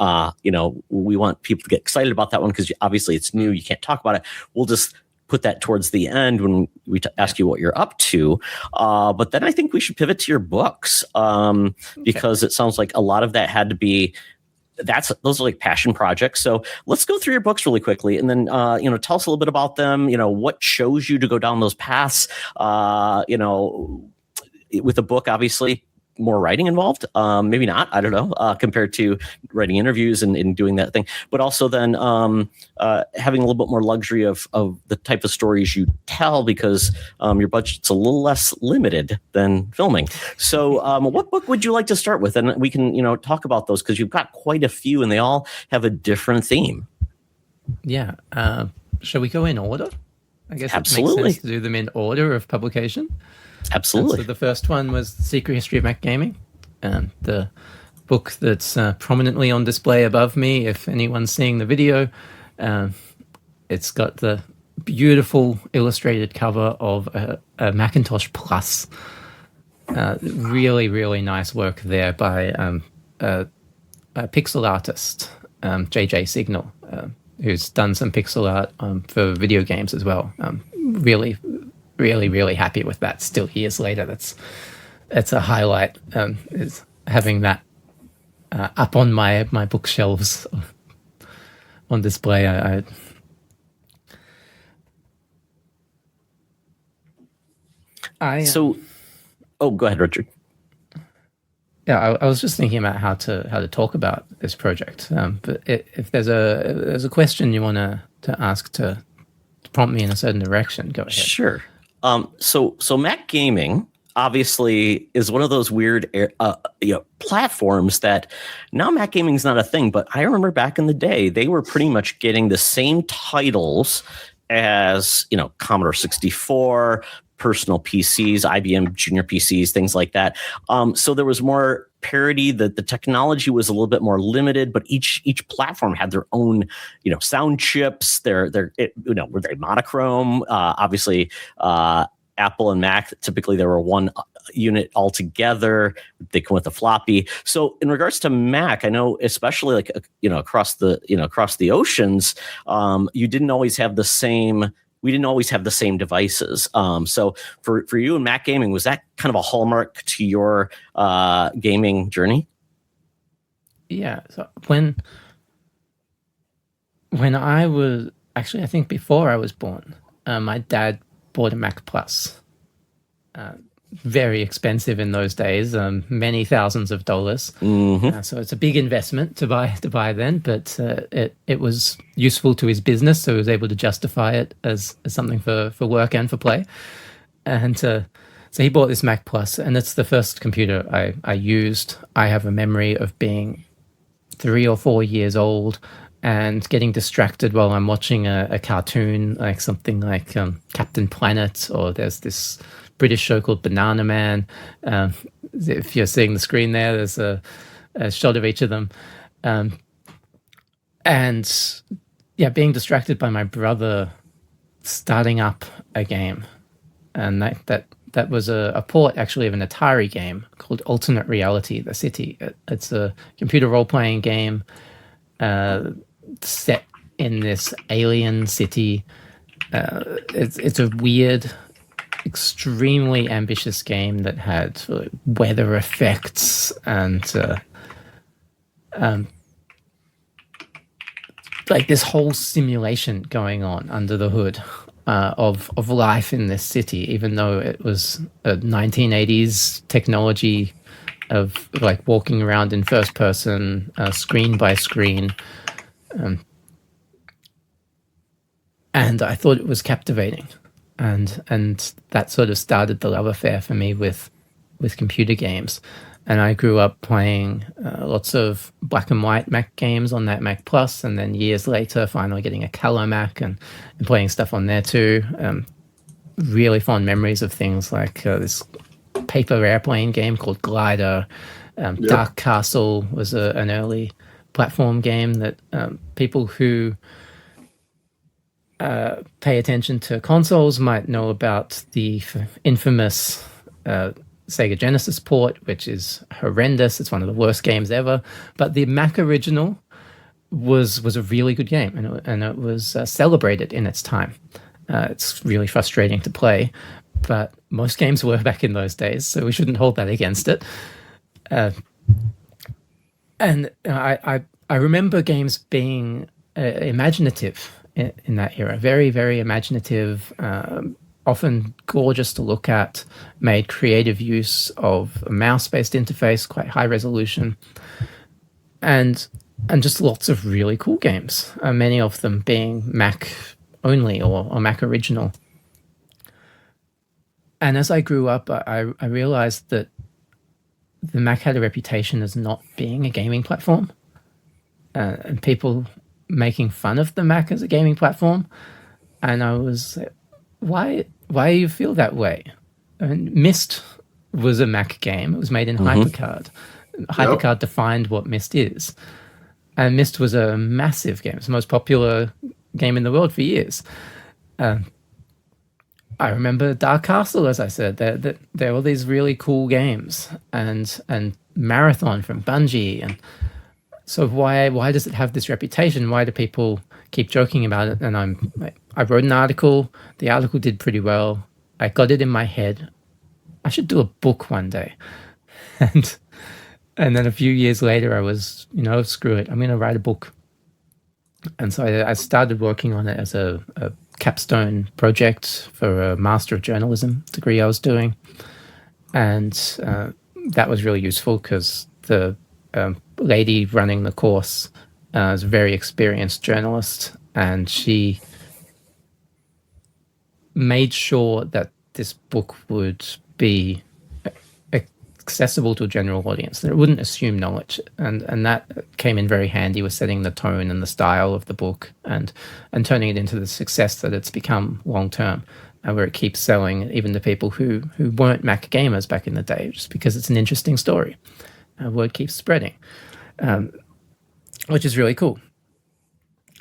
[SPEAKER 1] we want people to get excited about that one because obviously it's new. You can't talk about it. We'll just put that towards the end when we ask you what you're up to. But then I think we should pivot to your books, because it sounds like a lot of that had to be, those are like passion projects. So let's go through your books really quickly, and then tell us a little bit about them. What chose you to go down those paths? With a book, obviously more writing involved, maybe not, I don't know, compared to writing interviews and doing that thing, but also then having a little bit more luxury of the type of stories you tell, because your budget's a little less limited than filming. So what book would you like to start with? And we can talk about those, because you've got quite a few and they all have a different theme.
[SPEAKER 3] Yeah. Shall we go in order? I guess
[SPEAKER 1] Absolutely.
[SPEAKER 3] It makes sense to do them in order of publication.
[SPEAKER 1] Absolutely.
[SPEAKER 3] So the first one was The Secret History of Mac Gaming, the book that's prominently on display above me. If anyone's seeing the video, it's got the beautiful illustrated cover of a Macintosh Plus. Really, really nice work there by a pixel artist, JJ Signal, who's done some pixel art for video games as well. Really, really happy with that. Still years later, it's a highlight. Is having that up on my bookshelves on display.
[SPEAKER 1] Go ahead, Richard.
[SPEAKER 3] Yeah, I was just thinking about how to talk about this project. But if there's a question you want to ask to prompt me in a certain direction, go ahead.
[SPEAKER 1] Sure. So Mac gaming obviously is one of those weird platforms that now Mac gaming is not a thing, but I remember back in the day, they were pretty much getting the same titles as, Commodore 64, personal PCs, IBM junior PCs, things like that. So there was more parity. The technology was a little bit more limited, but each platform had their own, sound chips. Were very monochrome. Obviously, Apple and Mac, typically there were one unit altogether. They come with a floppy. So in regards to Mac, I know especially across the oceans, you didn't always have the same. We didn't always have the same devices. So for you and Mac gaming, was that kind of a hallmark to your gaming journey?
[SPEAKER 3] Yeah. So when I was actually, I think before I was born, my dad bought a Mac Plus. Very expensive in those days, many thousands of dollars.
[SPEAKER 1] Mm-hmm.
[SPEAKER 3] So it's a big investment to buy then, but it was useful to his business, so he was able to justify it as something for work and for play. And so he bought this Mac Plus, and it's the first computer I used. I have a memory of being 3 or 4 years old and getting distracted while I'm watching a cartoon, like something like Captain Planet, or there's this British show called Banana Man. If you're seeing the screen there, there's a shot of each of them. And yeah, being distracted by my brother starting up a game. And that was a port actually of an Atari game called Alternate Reality, The City. It's a computer role-playing game set in this alien city. It's a weird, extremely ambitious game that had weather effects and like this whole simulation going on under the hood of life in this city, even though it was a 1980s technology of like walking around in first person, screen by screen. And I thought it was captivating. And that sort of started the love affair for me with computer games. And I grew up playing lots of black and white Mac games on that Mac Plus, and then years later, finally getting a color Mac and playing stuff on there too. Really fond memories of things like this paper airplane game called Glider. Dark Castle was an early platform game that people who pay attention to consoles might know about the infamous Sega Genesis port, which is horrendous. It's one of the worst games ever. But the Mac original was a really good game, and it was celebrated in its time. It's really frustrating to play, but most games were back in those days, so we shouldn't hold that against it. And I remember games being imaginative in that era, very, very imaginative, often gorgeous to look at, made creative use of a mouse-based interface, quite high resolution, and just lots of really cool games, many of them being Mac only or Mac original. And as I grew up, I realized that the Mac had a reputation as not being a gaming platform, and people making fun of the Mac as a gaming platform. And I was like, why do you feel that way? And Myst was a Mac game. It was made in HyperCard. HyperCard defined what Myst is. And Myst was a massive game. It's the most popular game in the world for years. I remember Dark Castle, as I said. There were these really cool games, and Marathon from Bungie. And so why does it have this reputation? Why do people keep joking about it? And I wrote an article. The article did pretty well. I got it in my head. I should do a book one day. And then a few years later, I was, screw it. I'm going to write a book. And so I started working on it as a capstone project for a Master of Journalism degree I was doing. And that was really useful because the lady running the course is a very experienced journalist, and she made sure that this book would be accessible to a general audience, that it wouldn't assume knowledge, and that came in very handy with setting the tone and the style of the book and turning it into the success that it's become long term, where it keeps selling even to people who weren't Mac gamers back in the day, just because it's an interesting story. Word keeps spreading, which is really cool.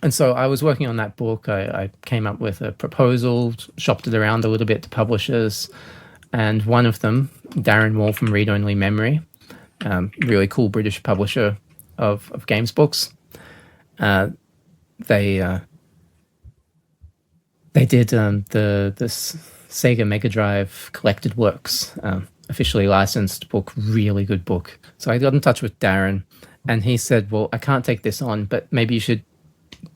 [SPEAKER 3] And so I was working on that book. I came up with a proposal, shopped it around a little bit to publishers, and one of them, Darren Wall from Read Only Memory, really cool British publisher of games books, they did this Sega Mega Drive collected works, officially licensed book, really good book. So I got in touch with Darren, and he said, well, I can't take this on, but maybe you should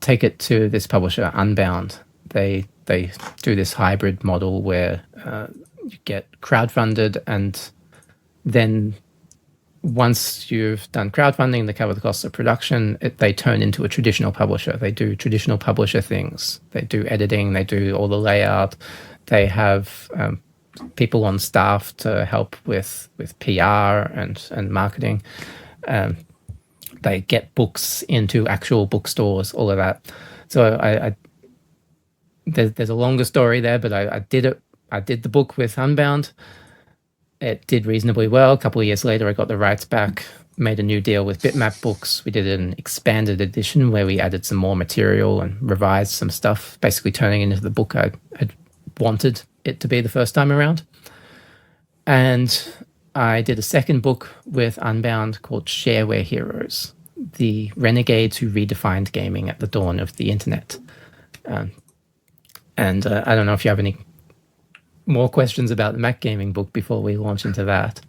[SPEAKER 3] take it to this publisher, Unbound. They do this hybrid model where you get crowdfunded, and then once you've done crowdfunding, they cover the costs of production, they turn into a traditional publisher. They do traditional publisher things. They do editing, they do all the layout. They have people on staff to help with PR and marketing. They get books into actual bookstores, all of that. So there's a longer story there, but I did it. I did the book with Unbound. It did reasonably well. A couple of years later, I got the rights back, made a new deal with Bitmap Books. We did an expanded edition where we added some more material and revised some stuff, basically turning it into the book I had wanted it to be the first time around. And I did a second book with Unbound called Shareware Heroes, the renegades who redefined gaming at the dawn of the internet. I don't know if you have any more questions about the Mac gaming book before we launch into that.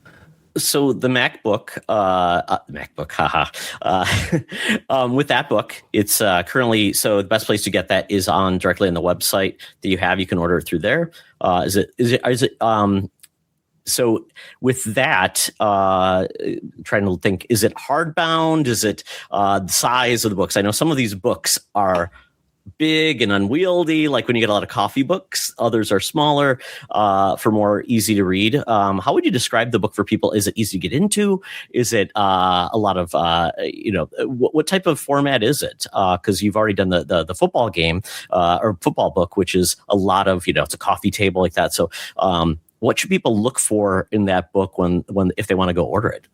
[SPEAKER 1] So the MacBook, with that book, it's currently, so the best place to get that is directly on the website that you have. You can order it through there. So with that, trying to think, is it hardbound? Is it the size of the books? I know some of these books are big and unwieldy, like when you get a lot of coffee books. Others are smaller, for more easy to read. How would you describe the book for people? Is it easy to get into? Is it a lot of, what type of format is it? Because you've already done the football game or football book, which is a lot of, it's a coffee table like that. So what should people look for in that book when if they want to go order it?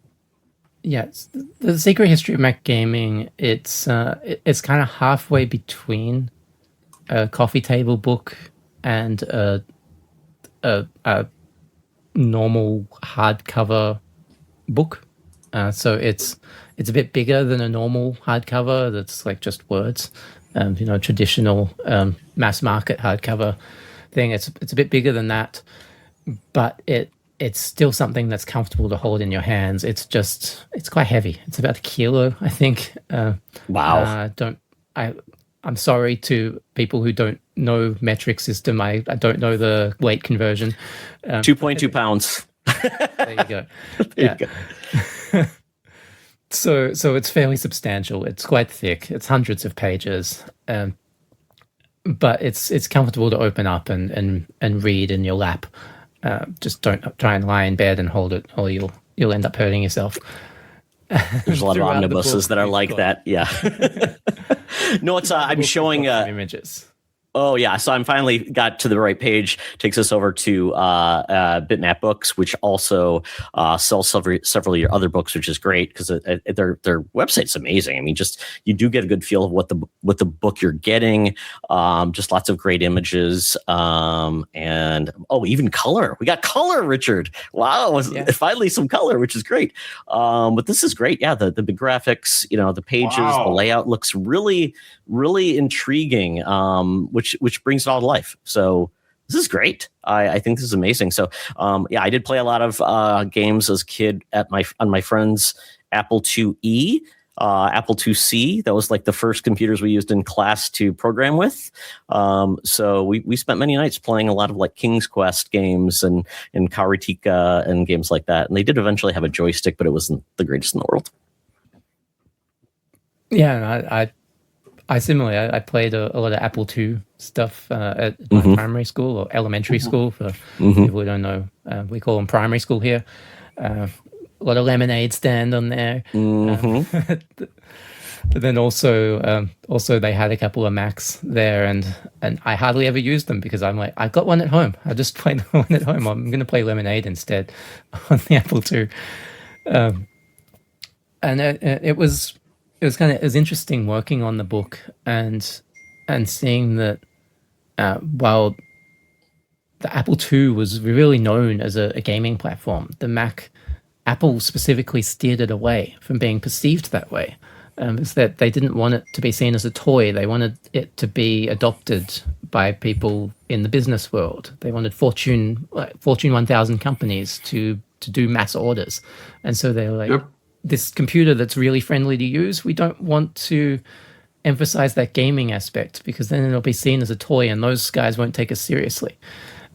[SPEAKER 3] Yes, the Secret History of Mac Gaming, it's kind of halfway between a coffee table book and a normal hardcover book. So it's a bit bigger than a normal hardcover that's like just words, traditional mass market hardcover thing. It's a bit bigger than that, but it's still something that's comfortable to hold in your hands. It's quite heavy. It's about a kilo, I think.
[SPEAKER 1] Wow.
[SPEAKER 3] I'm sorry to people who don't know metric system. I don't know the weight conversion.
[SPEAKER 1] 2.2 pounds.
[SPEAKER 3] There you go.
[SPEAKER 1] There you go.
[SPEAKER 3] So it's fairly substantial. It's quite thick. It's hundreds of pages, but it's comfortable to open up and read in your lap. Just don't try and lie in bed and hold it, or you'll end up hurting yourself.
[SPEAKER 1] There's a lot of omnibuses that are like that. Yeah. No, it's I'm showing
[SPEAKER 3] images.
[SPEAKER 1] Oh yeah, so I'm finally got to the right page. Takes us over to Bitmap Books, which also sells several of your other books, which is great because their website's amazing. I mean, just you do get a good feel of what the book you're getting. Just lots of great images, and even color. We got color, Richard. Wow, finally some color, which is great. But this is great. Yeah, the big graphics, the pages, the layout looks really, really intriguing. Which brings it all to life. So this is great. I think this is amazing. So I did play a lot of games as a kid on my friend's Apple IIe, Apple IIc. That was like the first computers we used in class to program with. So we spent many nights playing a lot of like King's Quest games and Karateka and games like that. And they did eventually have a joystick, but it wasn't the greatest in the world.
[SPEAKER 3] Yeah, I similarly, I played a lot of Apple II stuff at my primary school or elementary school. For people who don't know, we call them primary school here. A lot of lemonade stand on there. But then also they had a couple of Macs there, and I hardly ever used them because I'm like, I've got one at home. I just played one at home. I'm going to play Lemonade instead on the Apple II. And it was interesting working on the book and seeing that while the Apple II was really known as a gaming platform, the Mac, Apple specifically steered it away from being perceived that way. Is that they didn't want it to be seen as a toy. They wanted it to be adopted by people in the business world. They wanted Fortune 1000 companies to do mass orders. And so they were like, yep. This computer that's really friendly to use, we don't want to emphasize that gaming aspect because then it'll be seen as a toy and those guys won't take us seriously.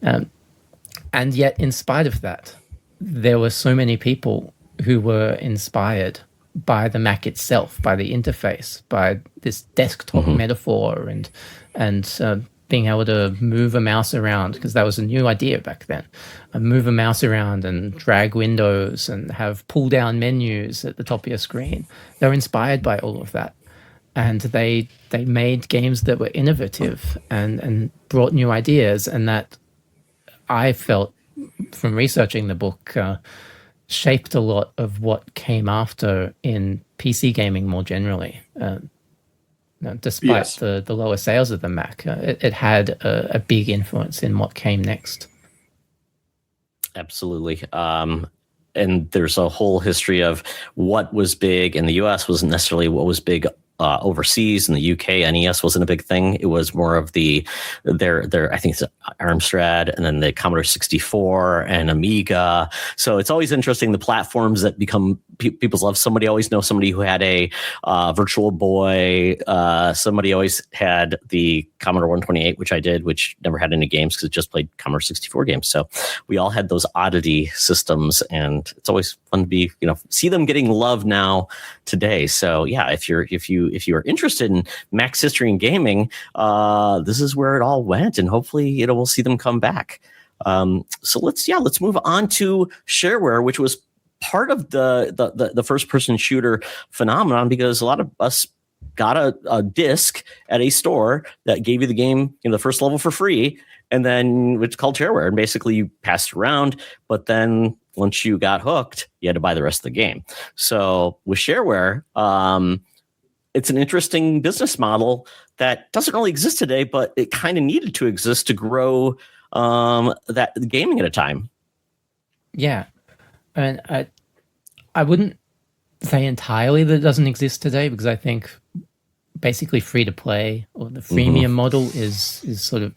[SPEAKER 3] And yet, in spite of that, there were so many people who were inspired by the Mac itself, by the interface, by this desktop metaphor and being able to move a mouse around, because that was a new idea back then. Move a mouse around and drag windows and have pull-down menus at the top of your screen. They were inspired by all of that. And they made games that were innovative and brought new ideas. And that, I felt, from researching the book, shaped a lot of what came after in PC gaming more generally. Despite the lower sales of the Mac, it had a big influence in what came next.
[SPEAKER 1] Absolutely. And there's a whole history of what was big in the US wasn't necessarily what was big overseas. In the UK, NES wasn't a big thing. It was more of their I think it's Amstrad, and then the Commodore 64 and Amiga. So it's always interesting, the platforms that become people's love. Somebody always knows somebody who had a Virtual Boy. Somebody always had the Commodore 128, which I did, which never had any games because it just played Commodore 64 games. So we all had those oddity systems, and it's always fun to be, see them getting love now today. So yeah, if you are interested in Mac's history and gaming, this is where it all went, and hopefully we'll see them come back. So let's move on to shareware, which was part of the first person shooter phenomenon, because a lot of us got a disc at a store that gave you the game in the first level for free, and then it's called shareware, and basically you passed it around, but then once you got hooked, you had to buy the rest of the game. So with shareware, it's an interesting business model that doesn't really exist today, but it kind of needed to exist to grow that gaming at a time.
[SPEAKER 3] Yeah. And I wouldn't say entirely that it doesn't exist today, because I think basically free to play, or the freemium model is sort of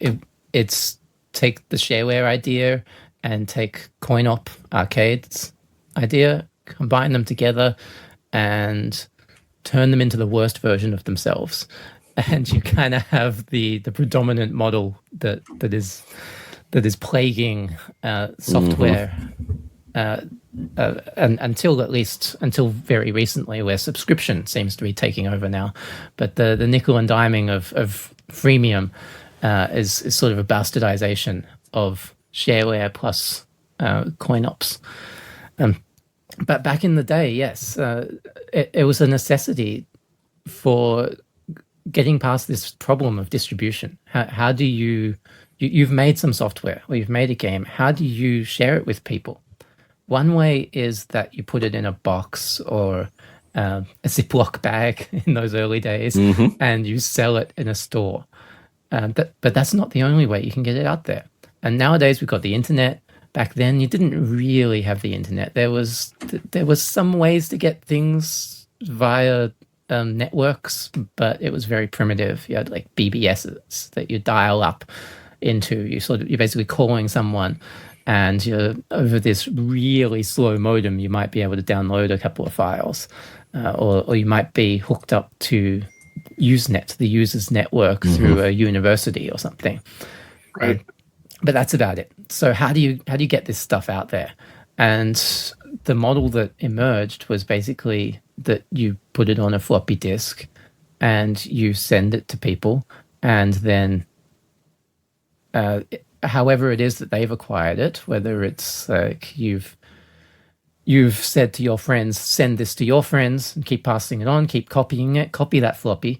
[SPEAKER 3] it's take the shareware idea and take coin-op arcades idea, combine them together, and turn them into the worst version of themselves, and you kind of have the predominant model that is plaguing software. And until very recently, where subscription seems to be taking over now, but the nickel and diming of freemium is sort of a bastardization of shareware plus coin ops. But back in the day, yes, it was a necessity for getting past this problem of distribution. How do you've made some software or you've made a game? How do you share it with people? One way is that you put it in a box or a Ziploc bag in those early days, and you sell it in a store. But that's not the only way you can get it out there. And nowadays we've got the internet. Back then you didn't really have the internet. There was some ways to get things via networks, but it was very primitive. You had like BBSs that you dial up into. You're basically calling someone, and you're over this really slow modem. You might be able to download a couple of files, or you might be hooked up to Usenet, the user's network, through a university or something.
[SPEAKER 2] Right.
[SPEAKER 3] But that's about it. So how do you get this stuff out there? And the model that emerged was basically that you put it on a floppy disk and you send it to people, and then however it is that they've acquired it, whether it's like you've said to your friends, send this to your friends and keep passing it on, keep copying it, copy that floppy,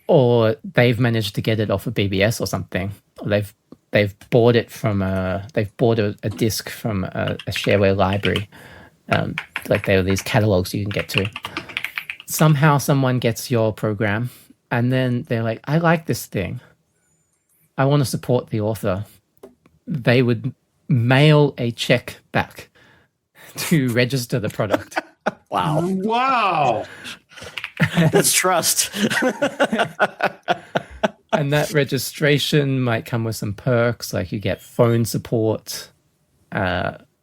[SPEAKER 3] or they've managed to get it off a BBS or something, or they've bought it from a disk from a shareware library, like there are these catalogs you can get to. Somehow someone gets your program, and then they're like, I like this thing, I want to support the author. They would mail a check back to register the product.
[SPEAKER 2] Wow.
[SPEAKER 1] That's trust.
[SPEAKER 3] And that registration might come with some perks, like you get phone support,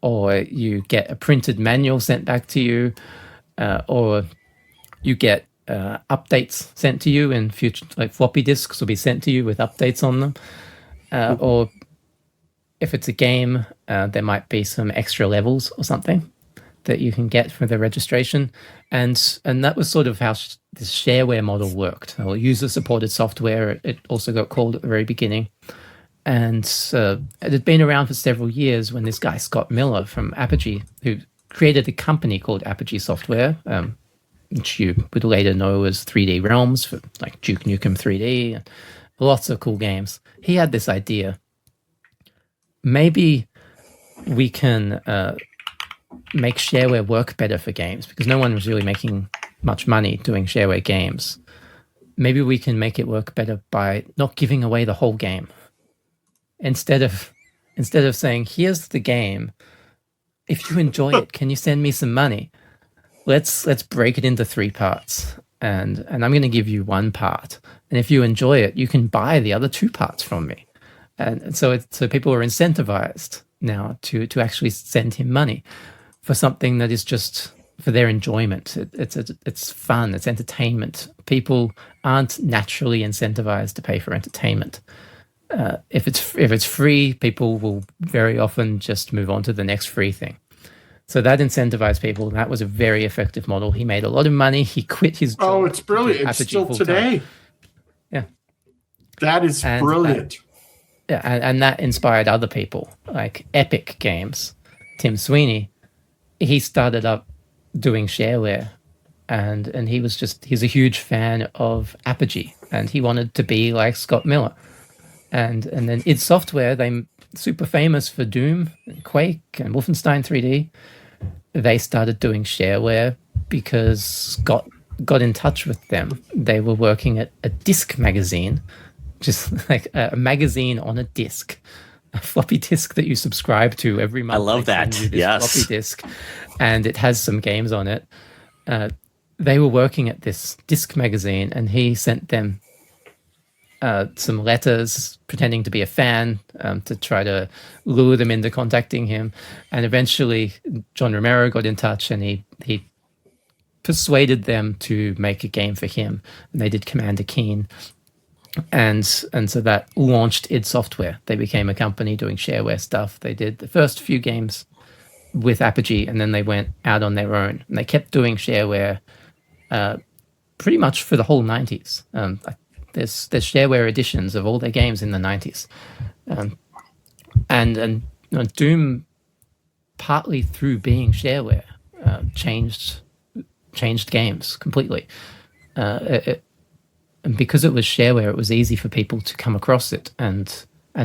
[SPEAKER 3] or you get a printed manual sent back to you, or you get updates sent to you in future, like floppy disks will be sent to you with updates on them, or if it's a game, there might be some extra levels or something that you can get for the registration. And that was sort of how this shareware model worked, or user-supported software, it also got called at the very beginning. And it had been around for several years when this guy, Scott Miller from Apogee, who created a company called Apogee Software, which you would later know as 3D Realms, for like Duke Nukem 3D, and lots of cool games. He had this idea. Maybe we can make shareware work better for games, because no one was really making much money doing shareware games. Maybe we can make it work better by not giving away the whole game. Instead of saying, here's the game, if you enjoy it, can you send me some money? Let's break it into 3 parts, and I'm going to give you 1 part, and if you enjoy it, you can buy the other 2 parts from me. And so people are incentivized now to actually send him money for something that is just for their enjoyment. It's fun, it's entertainment. People aren't naturally incentivized to pay for entertainment. If it's free, people will very often just move on to the next free thing. So that incentivized people. That was a very effective model. He made a lot of money. He quit his job.
[SPEAKER 2] Oh, it's brilliant. It's still today.
[SPEAKER 3] Yeah.
[SPEAKER 2] That is brilliant.
[SPEAKER 3] And that inspired other people, like Epic Games. Tim Sweeney, he started up doing shareware, and he's a huge fan of Apogee, and he wanted to be like Scott Miller. And then id Software, they super famous for Doom and Quake and Wolfenstein 3D. They started doing shareware because Scott got in touch with them. They were working at a disc magazine, just like a magazine on a disc, a floppy disk that you subscribe to every month.
[SPEAKER 1] I love that. Yes.
[SPEAKER 3] Floppy disk, and it has some games on it. they were working at this disc magazine, and he sent them some letters pretending to be a fan to try to lure them into contacting him. And eventually John Romero got in touch, and he persuaded them to make a game for him. And they did Commander Keen. And so that launched id Software. They became a company doing shareware stuff. They did the first few games with Apogee, and then they went out on their own. And they kept doing shareware pretty much for the whole 90s. There's shareware editions of all their games in the 90s. And Doom, partly through being shareware, changed games completely. And because it was shareware, it was easy for people to come across it and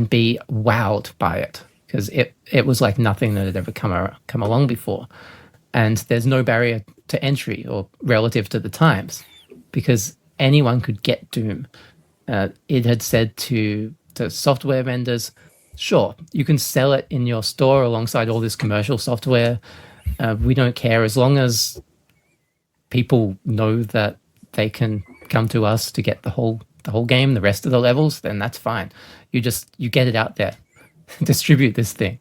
[SPEAKER 3] be wowed by it, because it was like nothing that had ever come along before. And there's no barrier to entry or relative to the times, because anyone could get Doom. It had said to software vendors, sure, you can sell it in your store alongside all this commercial software. We don't care, as long as people know that they can come to us to get the whole game, the rest of the levels, then that's fine. You get it out there, distribute this thing,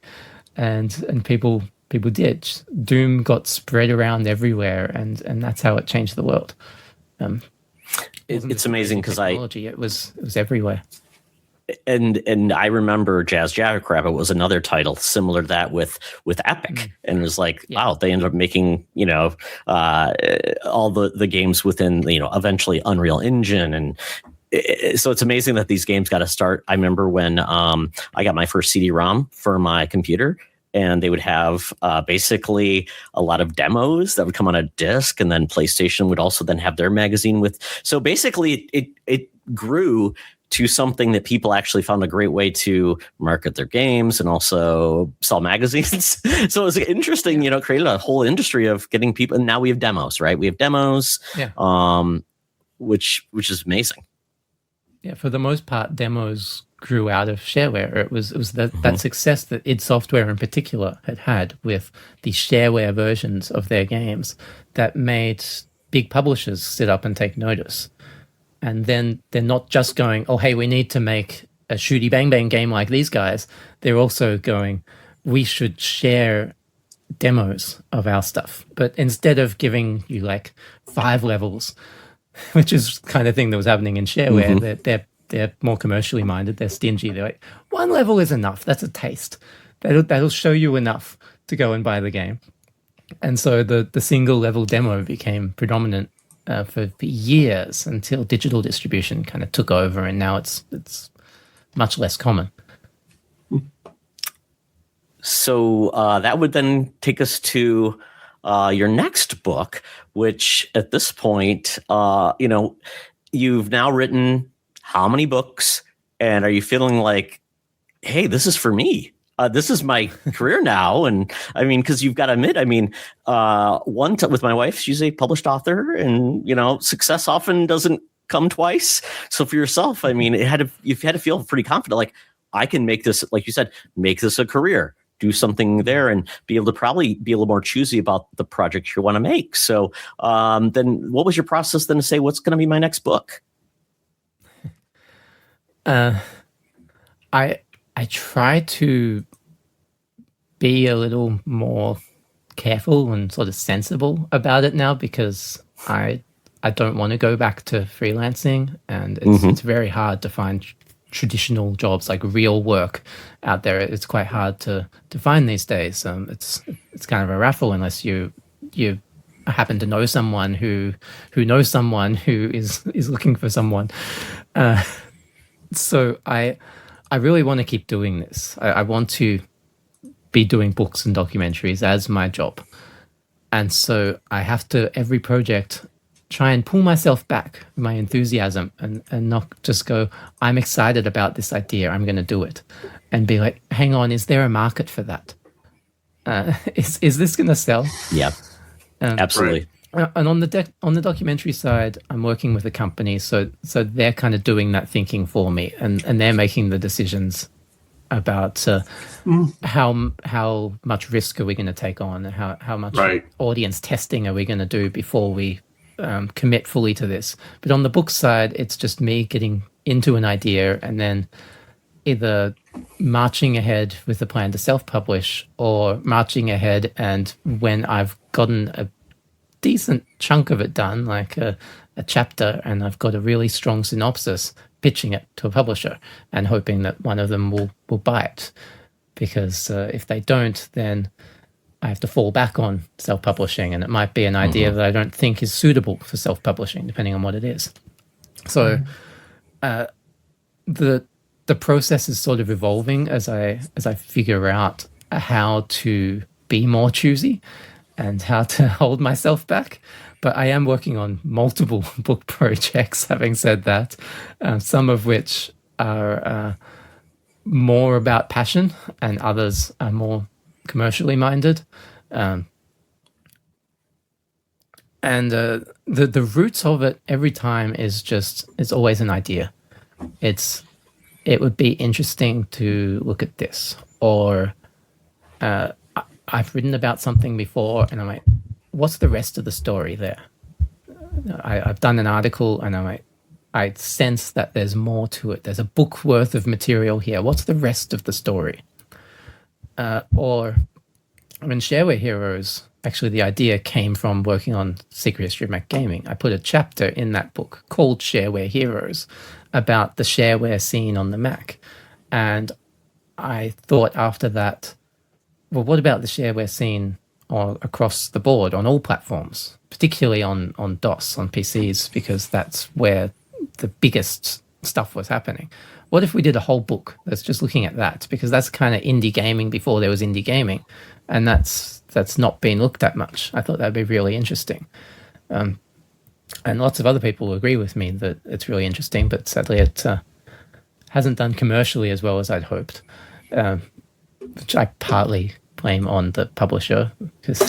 [SPEAKER 3] and people did. Doom got spread around everywhere, and that's how it changed the world.
[SPEAKER 1] It's amazing because
[SPEAKER 3] it was everywhere.
[SPEAKER 1] And I remember Jazz Jackrabbit was another title similar to that with Epic, and it was like, wow, they ended up making all the games within eventually Unreal Engine, and so it's amazing that these games got to start. I remember when I got my first CD-ROM for my computer, and they would have basically a lot of demos that would come on a disc, and then PlayStation would also then have their magazine with. So basically, it grew to something that people actually found a great way to market their games and also sell magazines. So it was interesting, created a whole industry of getting people. And now we have demos, right? We have demos, which is amazing.
[SPEAKER 3] Yeah, for the most part, demos grew out of shareware. It was that success that id Software in particular had with the shareware versions of their games that made big publishers sit up and take notice. And then they're not just going, oh, hey, we need to make a shooty bang bang game like these guys. They're also going, we should share demos of our stuff. But instead of giving you like 5 levels, which is kind of thing that was happening in shareware, they're more commercially minded. They're stingy. They're like, 1 level is enough. That's a taste. That'll show you enough to go and buy the game. And so the single level demo became predominant for years, until digital distribution kind of took over, and now it's much less common.
[SPEAKER 1] So that would then take us to your next book, which at this point, you've now written how many books, and are you feeling like, hey, this is for me? This is my career now. And I mean, because you've got to admit, with my wife, she's a published author, and success often doesn't come twice. So for yourself, you've had to feel pretty confident, like, I can make this, like you said, make this a career, do something there, and be able to probably be a little more choosy about the project you want to make. So then what was your process then to say, what's going to be my next book?
[SPEAKER 3] I try to be a little more careful and sort of sensible about it now, because I don't want to go back to freelancing, and it's very hard to find traditional jobs, like real work out there. It's quite hard to find these days. It's kind of a raffle unless you happen to know someone who knows someone who is looking for someone. So I really want to keep doing this. I want to be doing books and documentaries as my job. And so I have to, every project, try and pull myself back, my enthusiasm, and not just go, I'm excited about this idea, I'm going to do it. And be like, hang on, is there a market for that? Is this going to sell?
[SPEAKER 1] Yeah, absolutely.
[SPEAKER 3] And on the documentary side, I'm working with a company, so they're kind of doing that thinking for me, and they're making the decisions about how much risk are we going to take on, and how much audience testing are we going to do before we commit fully to this. But on the book side, it's just me getting into an idea and then either marching ahead with the plan to self-publish or marching ahead, and when I've gotten a decent chunk of it done, like a chapter, and I've got a really strong synopsis, pitching it to a publisher and hoping that one of them will buy it. Because if they don't, then I have to fall back on self-publishing, and it might be an idea that I don't think is suitable for self-publishing, depending on what it is. So the process is sort of evolving as I figure out how to be more choosy and how to hold myself back. But I am working on multiple book projects, having said that, some of which are more about passion and others are more commercially minded. And the roots of it every time is always an idea. It would be interesting to look at this, or I've written about something before and I'm like, what's the rest of the story there? I've done an article and I'm like, I sense that there's more to it. There's a book worth of material here. What's the rest of the story? Or in Shareware Heroes, actually the idea came from working on Secret History of Mac Gaming. I put a chapter in that book called Shareware Heroes about the shareware scene on the Mac. And I thought after that, well, what about the shareware scene across the board on all platforms, particularly on DOS, on PCs, because that's where the biggest stuff was happening. What if we did a whole book that's just looking at that? Because that's kind of indie gaming before there was indie gaming, and that's not been looked at much. I thought that'd be really interesting. And lots of other people agree with me that it's really interesting, but sadly it hasn't done commercially as well as I'd hoped, which I partly blame on the publisher, because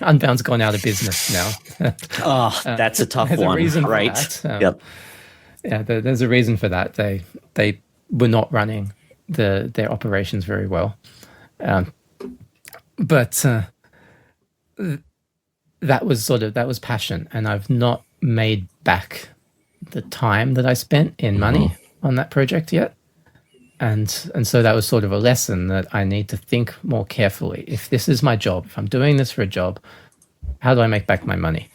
[SPEAKER 3] Unbound's gone out of business now.
[SPEAKER 1] That's a tough
[SPEAKER 3] there's
[SPEAKER 1] one,
[SPEAKER 3] a reason
[SPEAKER 1] right?
[SPEAKER 3] For that.
[SPEAKER 1] Yep.
[SPEAKER 3] Yeah, there's a reason for that. They were not running their operations very well, but that was passion, and I've not made back the time that I spent in money on that project yet. And so that was sort of a lesson that I need to think more carefully. If this is my job, if I'm doing this for a job, how do I make back my money?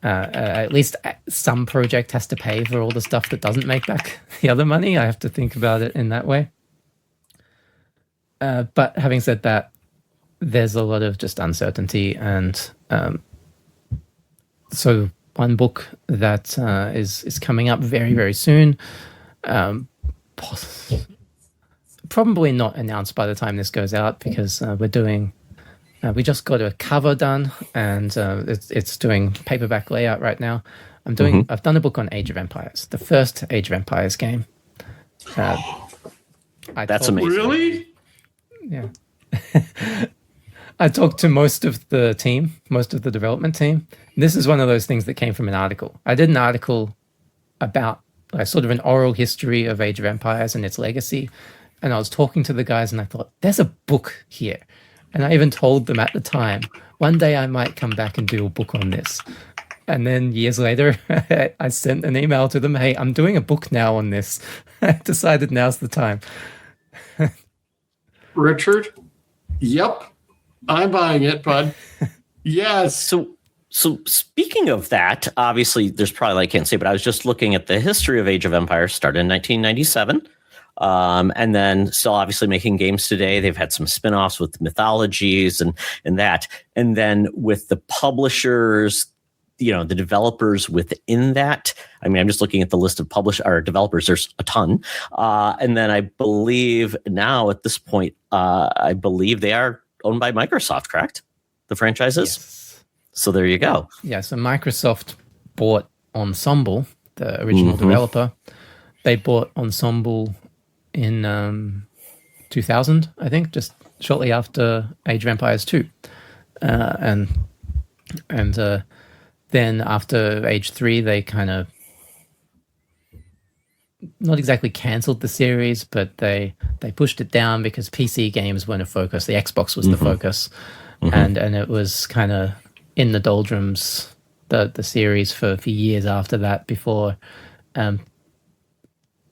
[SPEAKER 3] At least some project has to pay for all the stuff that doesn't make back the other money. I have to think about it in that way. But having said that, there's a lot of just uncertainty. And so one book that is coming up very, very soon, probably not announced by the time this goes out, because we just got a cover done, and it's doing paperback layout right now. I've done a book on Age of Empires, the first Age of Empires game.
[SPEAKER 1] That's amazing.
[SPEAKER 2] Really?
[SPEAKER 3] Yeah. I talked to most of the development team. This is one of those things that came from an article. I did an article about sort of an oral history of Age of Empires and its legacy. And I was talking to the guys and I thought, there's a book here. And I even told them at the time, one day I might come back and do a book on this. And then years later, I sent an email to them, hey, I'm doing a book now on this. I decided now's the time.
[SPEAKER 2] Richard? Yep. I'm buying it, bud. Yes.
[SPEAKER 1] So speaking of that, obviously there's probably I can't say, but I was just looking at the history of Age of Empires. Started in 1997, and then still obviously making games today. They've had some spin-offs with mythologies and that, and then with the publishers, the developers within that. I mean, I'm just looking at the list of developers. There's a ton, and then I believe now at this point, I believe they are owned by Microsoft, correct? The franchises.
[SPEAKER 3] Yes.
[SPEAKER 1] So there you go.
[SPEAKER 3] Yeah, so Microsoft bought Ensemble, the original developer. They bought Ensemble in 2000, I think, just shortly after Age of Empires 2. And then after Age 3, they kind of not exactly cancelled the series, but they pushed it down because PC games weren't a focus. The Xbox was the focus. And it was kind of in the doldrums the series for years after that before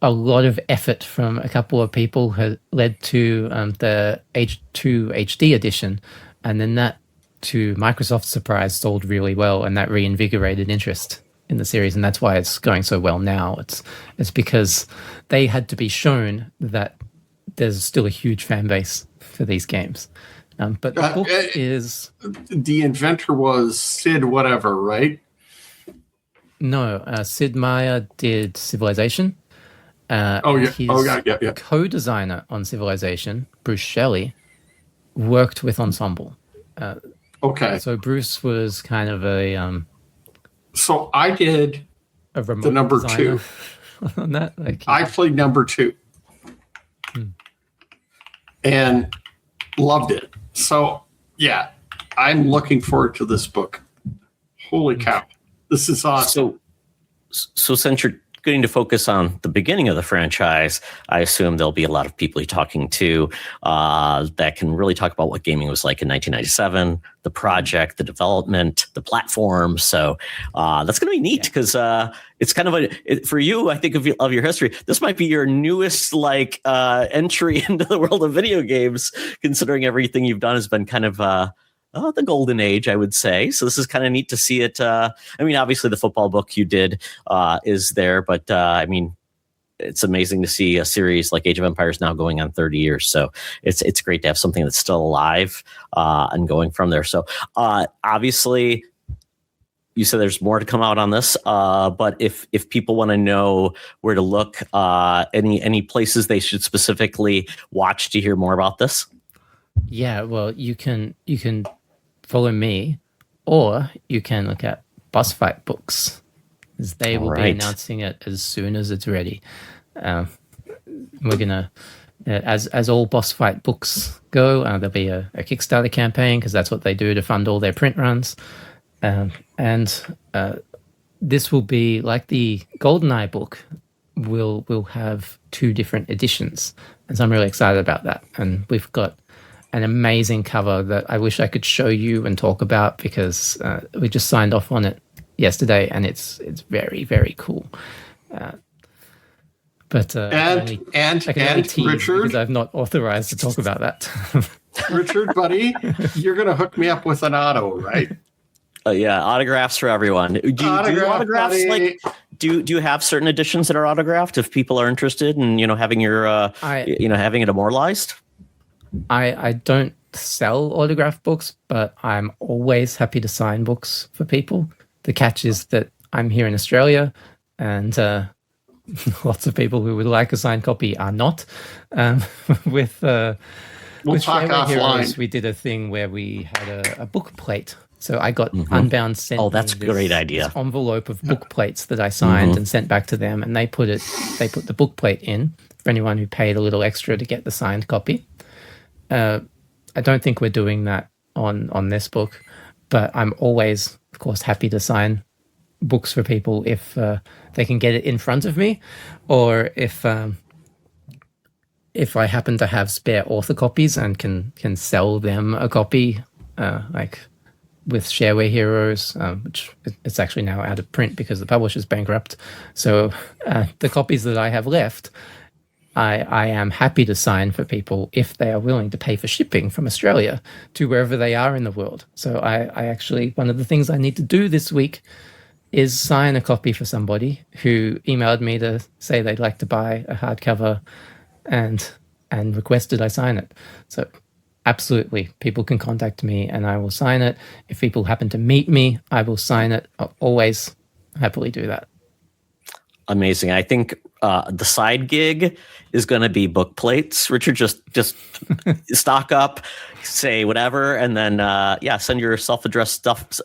[SPEAKER 3] a lot of effort from a couple of people had led to the H2 HD edition, and then that, to Microsoft's surprise, sold really well, and that reinvigorated interest in the series, and that's why it's going so well now. It's because they had to be shown that there's still a huge fan base for these games. But the book is...
[SPEAKER 2] The inventor was Sid whatever, right?
[SPEAKER 3] No, Sid Meier did Civilization.
[SPEAKER 2] Yeah.
[SPEAKER 3] Co-designer on Civilization, Bruce Shelley, worked with Ensemble.
[SPEAKER 2] Okay.
[SPEAKER 3] So Bruce was kind of a...
[SPEAKER 2] so I did the number 2.
[SPEAKER 3] On that.
[SPEAKER 2] I played number 2. And loved it. So, yeah, I'm looking forward to this book. Holy cow. This is awesome.
[SPEAKER 1] So since you're going to focus on the beginning of the franchise, I assume there'll be a lot of people you're talking to that can really talk about what gaming was like in 1997, the project, the development, the platform. So that's going to be neat because it's kind of for you, I think of your history, this might be your newest entry into the world of video games, considering everything you've done has been kind of the golden age, I would say. So this is kind of neat to see it. I mean, obviously the football book you did is there, but I mean, it's amazing to see a series like Age of Empires now going on 30 years. So it's great to have something that's still alive and going from there. So obviously you said there's more to come out on this, but if people want to know where to look, any places they should specifically watch to hear more about this?
[SPEAKER 3] Yeah, well, you can follow me, or you can look at Boss Fight Books, as they will be announcing it as soon as it's ready. We're gonna, as all Boss Fight books go, there'll be a Kickstarter campaign because that's what they do to fund all their print runs, and this will be like the GoldenEye book. We'll have 2 different editions, and so I'm really excited about that. And we've got an amazing cover that I wish I could show you and talk about because we just signed off on it yesterday, and it's very, very cool. But
[SPEAKER 2] and Richard,
[SPEAKER 3] because I've not authorized to talk about that.
[SPEAKER 2] Richard, buddy, you're gonna hook me up with an auto, right?
[SPEAKER 1] Yeah, autographs for everyone. Do you do autographs?
[SPEAKER 2] Buddy.
[SPEAKER 1] Do you have certain editions that are autographed if people are interested in having your having it immortalized?
[SPEAKER 3] I don't sell autograph books, but I'm always happy to sign books for people. The catch is that I'm here in Australia, and lots of people who would like a signed copy are not. With
[SPEAKER 2] talk offline.
[SPEAKER 3] Heroes, we did a thing where we had a book plate. So I got Unbound sent.
[SPEAKER 1] Oh, that's a great idea.
[SPEAKER 3] This envelope of book plates that I signed and sent back to them, and they put the book plate in for anyone who paid a little extra to get the signed copy. I don't think we're doing that on this book, but I'm always, of course, happy to sign books for people if they can get it in front of me, or if I happen to have spare author copies and can sell them a copy, like with Shareware Heroes, which it's actually now out of print because the publisher's bankrupt. So the copies that I have left, I am happy to sign for people if they are willing to pay for shipping from Australia to wherever they are in the world. So I actually, one of the things I need to do this week is sign a copy for somebody who emailed me to say they'd like to buy a hardcover and requested I sign it. So absolutely, people can contact me and I will sign it. If people happen to meet me, I will sign it. I'll always happily do that.
[SPEAKER 1] Amazing. I think the side gig is going to be book plates. Richard, just stock up, say whatever, and then send your self-addressed stuff,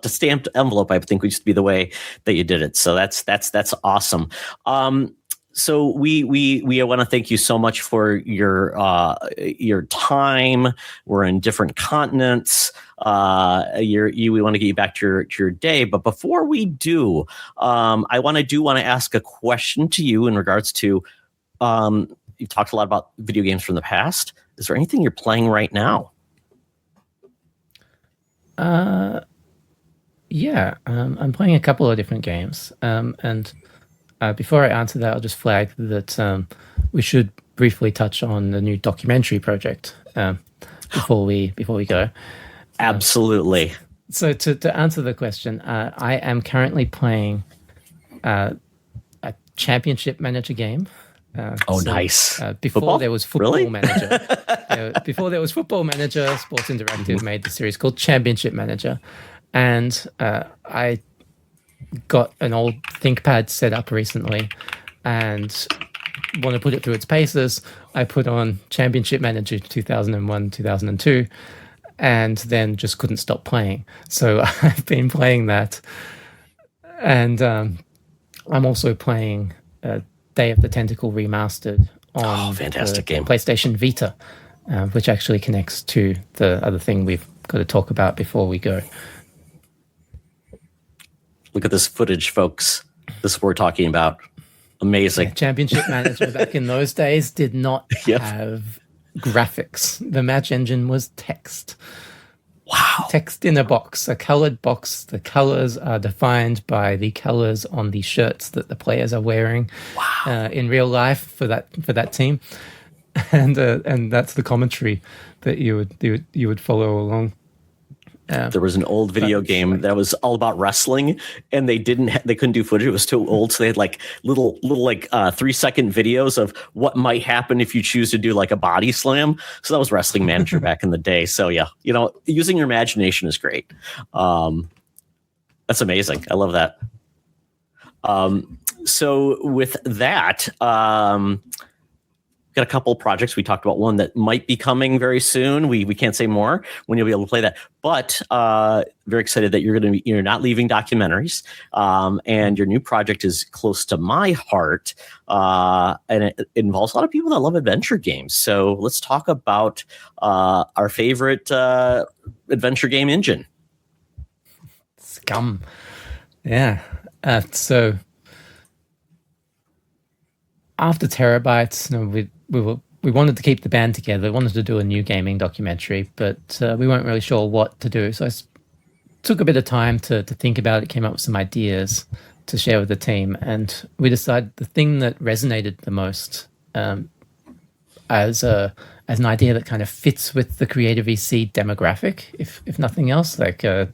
[SPEAKER 1] stamped envelope. I think would just be the way that you did it. So that's awesome. So we want to thank you so much for your time. We're in different continents. We want to get you back to your day, but before we do, I want to ask a question to you in regards to you've talked a lot about video games from the past. Is there anything you're playing right now?
[SPEAKER 3] Yeah, I'm playing a couple of different games. And before I answer that, I'll just flag that we should briefly touch on the new documentary project before we go.
[SPEAKER 1] Absolutely.
[SPEAKER 3] So to answer the question, I am currently playing a championship manager game.
[SPEAKER 1] Nice.
[SPEAKER 3] Before
[SPEAKER 1] Football?
[SPEAKER 3] there was Football
[SPEAKER 1] Really?
[SPEAKER 3] Manager. Before there was Football Manager, Sports Interactive made the series called Championship Manager. And I got an old ThinkPad set up recently and want to put it through its paces. I put on Championship Manager 2001, 2002, and then just couldn't stop playing. So I've been playing that. And I'm also playing Day of the Tentacle Remastered on
[SPEAKER 1] fantastic
[SPEAKER 3] the
[SPEAKER 1] game.
[SPEAKER 3] PlayStation Vita, which actually connects to the other thing we've got to talk about before we go.
[SPEAKER 1] Look at this footage, folks. This is what we're talking about. Amazing.
[SPEAKER 3] Yeah, Championship Manager back in those days did not have graphics. The match engine was text.
[SPEAKER 1] Wow.
[SPEAKER 3] Text in a box, a colored box. The colors are defined by the colors on the shirts that the players are wearing in real life for that team, and that's the commentary that you would follow along.
[SPEAKER 1] There was an old video game that was all about wrestling, and they couldn't do footage. It was too old, so they had like little 3-second videos of what might happen if you choose to do like a body slam. So that was Wrestling Manager back in the day. So yeah, using your imagination is great. That's amazing. I love that. So with that, got a couple projects. We talked about one that might be coming very soon. We can't say more when you'll be able to play that, but very excited that you're not leaving documentaries, and your new project is close to my heart, and it involves a lot of people that love adventure games. So let's talk about our favorite adventure game engine,
[SPEAKER 3] Scum. Yeah. So after TerrorBytes, we wanted to keep the band together. We wanted to do a new gaming documentary, but we weren't really sure what to do. So I took a bit of time to think about it, came up with some ideas to share with the team, and we decided the thing that resonated the most as an idea that kind of fits with the Creative VC demographic, if nothing else, like the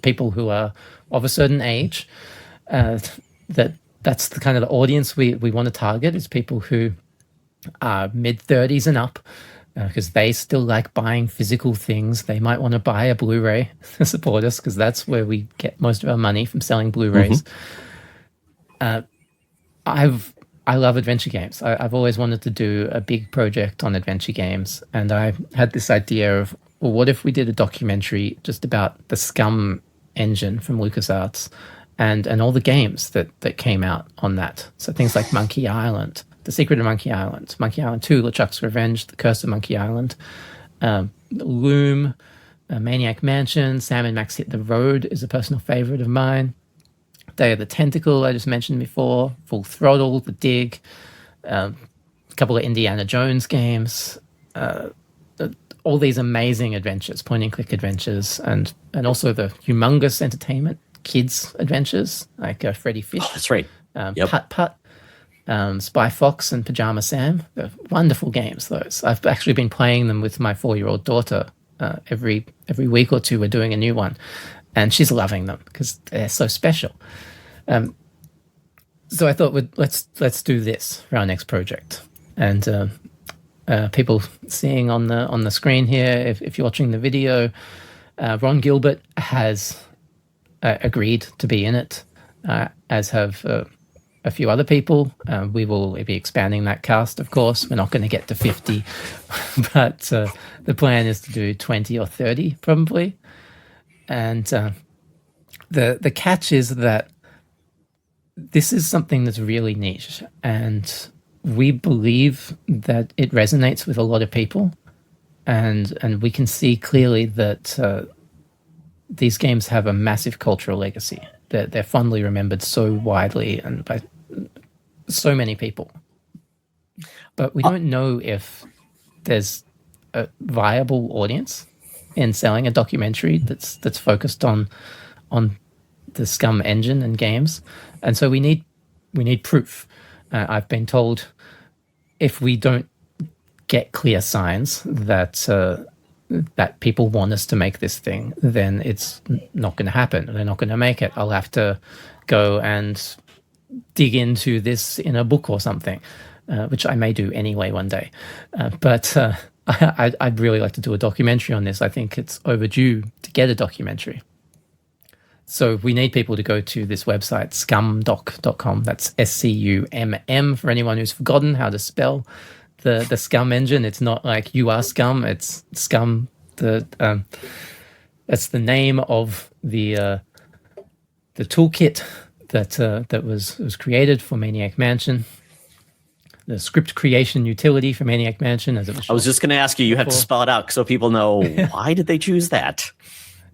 [SPEAKER 3] people who are of a certain age, that's the kind of the audience we want to target, is people who are mid-30s and up, because they still like buying physical things. They might want to buy a Blu-ray to support us, because that's where we get most of our money, from selling Blu-rays. I love adventure games. I've always wanted to do a big project on adventure games, and I had this idea of, well, what if we did a documentary just about the Scum engine from LucasArts and all the games that came out on that. So things like Monkey Island, The Secret of Monkey Island, Monkey Island 2, LeChuck's Revenge, The Curse of Monkey Island, Loom, Maniac Mansion, Sam & Max Hit the Road is a personal favorite of mine. Day of the Tentacle, I just mentioned before, Full Throttle, The Dig, a couple of Indiana Jones games, all these amazing adventures, point-and-click adventures, and also the humongous entertainment kids adventures, like Freddy Fish.
[SPEAKER 1] Oh, that's right.
[SPEAKER 3] Putt Putt, Spy Fox, and Pajama Sam. They're wonderful games, those. I've actually been playing them with my 4-year-old daughter. Every week or two we're doing a new one, and she's loving them because they're so special. So I thought, let's do this for our next project. And people seeing on the screen here, if you're watching the video, Ron Gilbert has agreed to be in it, as have a few other people. We will be expanding that cast, of course. We're not going to get to 50, but the plan is to do 20 or 30 probably. And the catch is that this is something that's really niche, and we believe that it resonates with a lot of people, and we can see clearly that these games have a massive cultural legacy. They're fondly remembered so widely and by so many people. But we don't know if there's a viable audience in selling a documentary that's focused on on the Scum engine and games, and so we need proof. I've been told if we don't get clear signs that that people want us to make this thing, then it's not going to happen. They're not going to make it. I'll have to go and dig into this in a book or something, which I may do anyway one day. But I'd really like to do a documentary on this. I think it's overdue to get a documentary. So we need people to go to this website, scumdoc.com. That's SCUMM for anyone who's forgotten how to spell the Scum engine. It's not like you are Scum. It's Scum. That's the name of the toolkit that was created for Maniac Mansion. The script creation utility for Maniac Mansion, as it was.
[SPEAKER 1] I was just going to ask you. You have to spell it out so people know why did they choose that.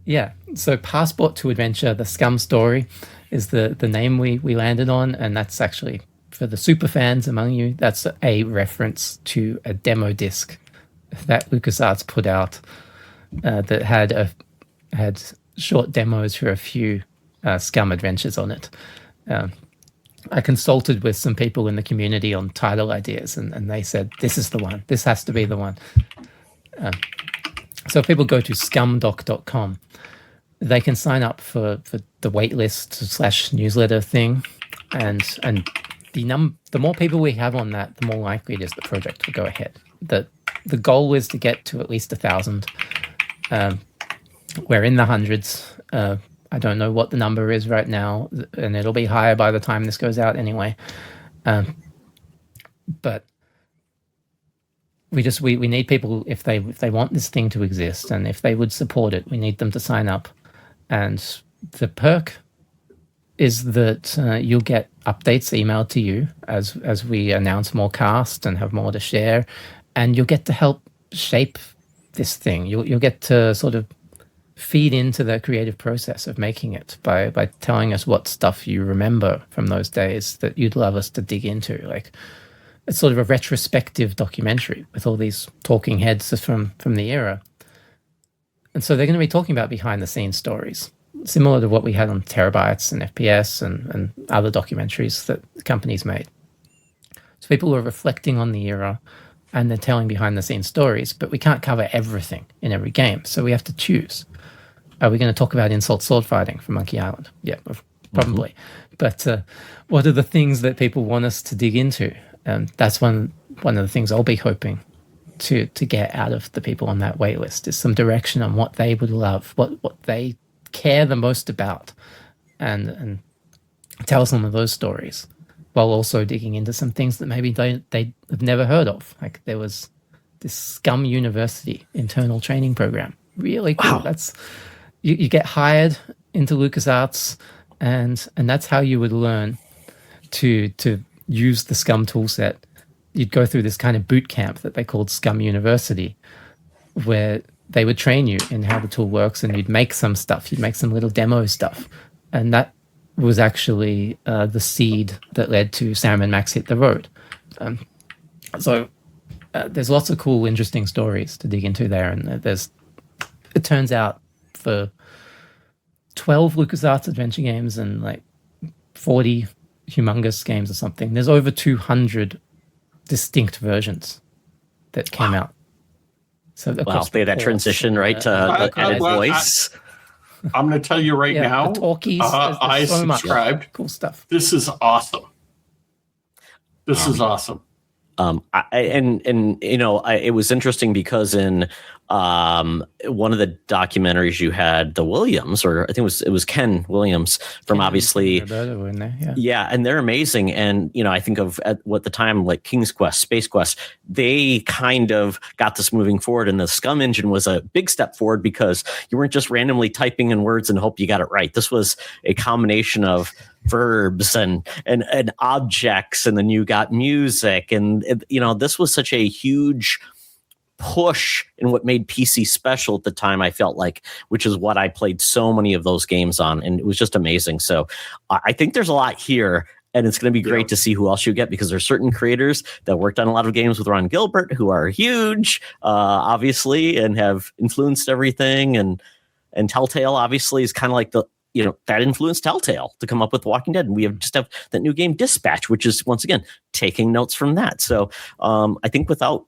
[SPEAKER 3] Yeah. So Passport to Adventure, the Scum story, is the name we landed on, and that's actually, for the super fans among you, that's a reference to a demo disc that LucasArts put out that had short demos for a few Scum adventures on it. I consulted with some people in the community on title ideas, and they said, this is the one. This has to be the one. So if people go to scumdoc.com, they can sign up for the waitlist / newsletter thing, and the more people we have on that, the more likely it is the project will go ahead. The goal is to get to at least 1,000. We're in the hundreds. I don't know what the number is right now, and it'll be higher by the time this goes out anyway. But we need people, if they want this thing to exist and if they would support it, we need them to sign up. And the perk is that you'll get updates emailed to you as we announce more cast and have more to share, and you'll get to help shape this thing. You'll get to sort of feed into the creative process of making it by telling us what stuff you remember from those days that you'd love us to dig into. Like, it's sort of a retrospective documentary with all these talking heads from the era. And so they're going to be talking about behind-the-scenes stories, similar to what we had on TerrorBytes and FPS and other documentaries that companies made. So people are reflecting on the era, and they're telling behind-the-scenes stories, but we can't cover everything in every game, so we have to choose. Are we going to talk about insult sword fighting from Monkey Island? Yeah, probably. Mm-hmm. But what are the things that people want us to dig into? And that's one of the things I'll be hoping to get out of the people on that wait list, is some direction on what they would love, what they care the most about, and tell some of those stories, while also digging into some things that maybe they have never heard of. Like, there was this Scum University internal training program. Really cool. Wow. That's you get hired into LucasArts, and that's how you would learn to use the Scum toolset. You'd go through this kind of boot camp that they called Scum University, where they would train you in how the tool works, and you'd make some stuff. You'd make some little demo stuff. And that was actually the seed that led to Sam and Max Hit the Road. So there's lots of cool, interesting stories to dig into there. And it turns out, for 12 LucasArts adventure games and like 40 humongous games or something, there's over 200 distinct versions that came out. So
[SPEAKER 1] they that transition right to added voice.
[SPEAKER 2] I'm going to tell you right now.
[SPEAKER 3] The talkies.
[SPEAKER 2] I
[SPEAKER 3] so
[SPEAKER 2] subscribed.
[SPEAKER 3] Cool stuff.
[SPEAKER 2] This is awesome. This is awesome.
[SPEAKER 1] It was interesting because in one of the documentaries you had the Williams, or I think it was Ken Williams from obviously, yeah, and they're amazing. And I think of at the time, like King's Quest, Space Quest, they kind of got this moving forward, and the Scum engine was a big step forward because you weren't just randomly typing in words and hope you got it right. This was a combination of verbs and objects, and then you got music, and this was such a huge push in what made PC special at the time, I felt like, which is what I played so many of those games on, and it was just amazing. So I think there's a lot here, and it's going to be great to see who else you get, because there's certain creators that worked on a lot of games with Ron Gilbert who are huge, obviously, and have influenced everything, and Telltale obviously is kind of like that influenced Telltale to come up with Walking Dead. And we have that new game Dispatch, which is once again taking notes from that. So I think without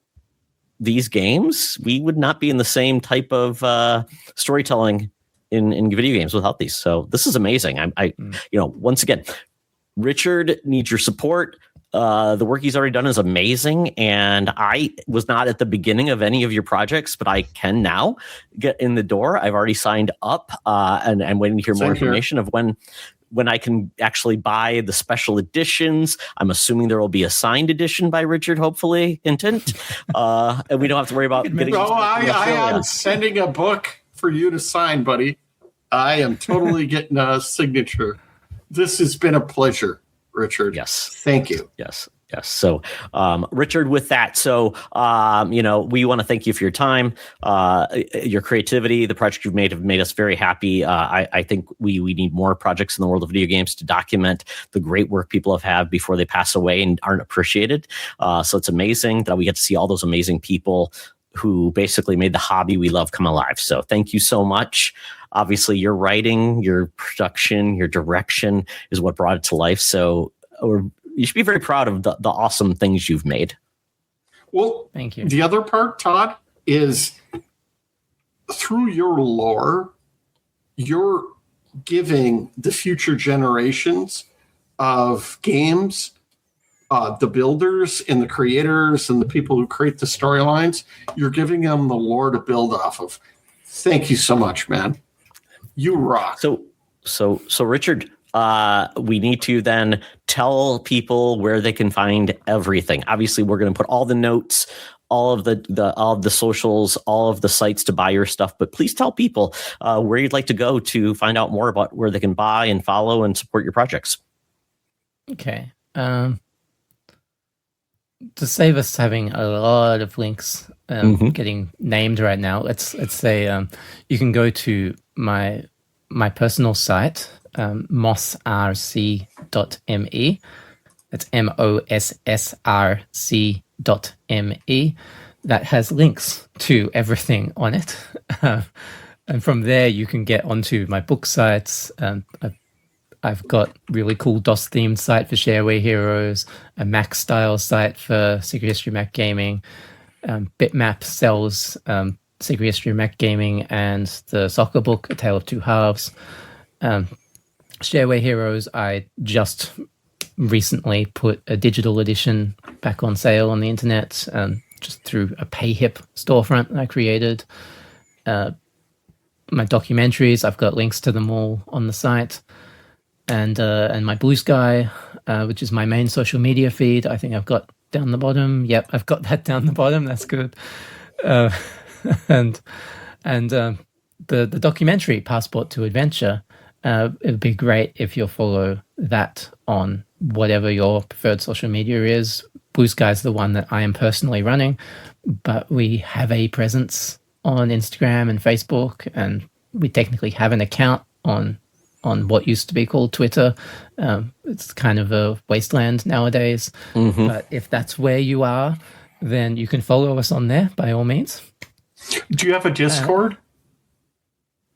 [SPEAKER 1] these games, we would not be in the same type of storytelling in video games without these. So this is amazing. Once again, Richard needs your support. The work he's already done is amazing. And I was not at the beginning of any of your projects, but I can now get in the door. I've already signed up and I'm waiting to hear more information of when I can actually buy the special editions. I'm assuming there will be a signed edition by Richard, hopefully, and we don't have to worry about getting.
[SPEAKER 2] No, I am sending a book for you to sign, buddy. I am totally getting a signature. This has been a pleasure, Richard.
[SPEAKER 1] Yes.
[SPEAKER 2] Thank you.
[SPEAKER 1] Yes. So, Richard, with that, we want to thank you for your time, your creativity. The project you've made have made us very happy. I think we need more projects in the world of video games to document the great work people have had before they pass away and aren't appreciated. So it's amazing that we get to see all those amazing people who basically made the hobby we love come alive. So thank you so much. Obviously, your writing, your production, your direction is what brought it to life. So you should be very proud of the awesome things you've made.
[SPEAKER 2] Well,
[SPEAKER 3] thank you.
[SPEAKER 2] The other part, Todd, is through your lore, you're giving the future generations of games, the builders and the creators and the people who create the storylines, you're giving them the lore to build off of. Thank you so much, man. You rock.
[SPEAKER 1] So Richard, we need to then tell people where they can find everything. Obviously, we're going to put all the notes, all of the socials, all of the sites to buy your stuff. But please tell people where you'd like to go to find out more about where they can buy and follow and support your projects.
[SPEAKER 3] Okay. To save us having a lot of links getting named right now, let's say you can go to my personal site, mossrc.me. That's mossrc.me. That has links to everything on it. And from there, you can get onto my book sites. I've got really cool DOS-themed site for Shareware Heroes, a Mac-style site for Secret History Mac Gaming. Bitmap sells Secret History Mac Gaming and the soccer book, A Tale of Two Halves. Shareware Heroes, I just recently put a digital edition back on sale on the internet, just through a PayHip storefront that I created. My documentaries, I've got links to them all on the site. And my Blue Sky, which is my main social media feed, I think I've got down the bottom. Yep, I've got that down the bottom. That's good. And the documentary Passport to Adventure, it would be great if you'll follow that on whatever your preferred social media is. Blue Sky is the one that I am personally running, but we have a presence on Instagram and Facebook, and we technically have an account on what used to be called Twitter. It's kind of a wasteland nowadays. But if that's where you are, then you can follow us on there by all means.
[SPEAKER 2] Do you have a Discord?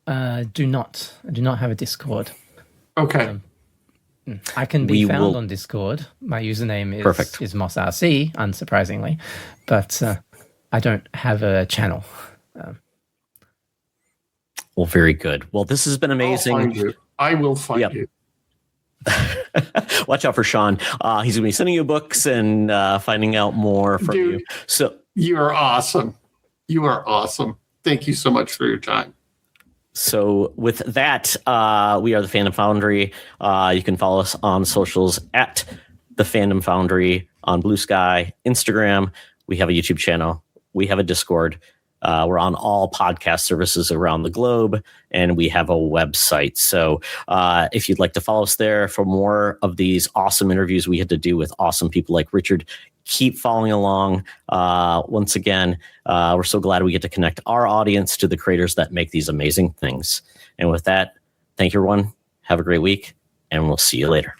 [SPEAKER 3] I do not have a Discord.
[SPEAKER 2] Okay.
[SPEAKER 3] I can be found on Discord. My username is MossRC, unsurprisingly, but I don't have a channel.
[SPEAKER 1] Well, very good. Well, this has been amazing.
[SPEAKER 2] I will find you.
[SPEAKER 1] Watch out for Sean. He's going to be sending you books and finding out more from you. So
[SPEAKER 2] you are awesome. You are awesome. Thank you so much for your time.
[SPEAKER 1] So with that, we are the Fandom Foundry. You can follow us on socials at the Fandom Foundry on Blue Sky, Instagram. We have a YouTube channel. We have a Discord. We're on all podcast services around the globe, and we have a website. So if you'd like to follow us there for more of these awesome interviews we had to do with awesome people like Richard, keep following along. Once again, we're so glad we get to connect our audience to the creators that make these amazing things. And with that, thank you, everyone. Have a great week, and we'll see you later.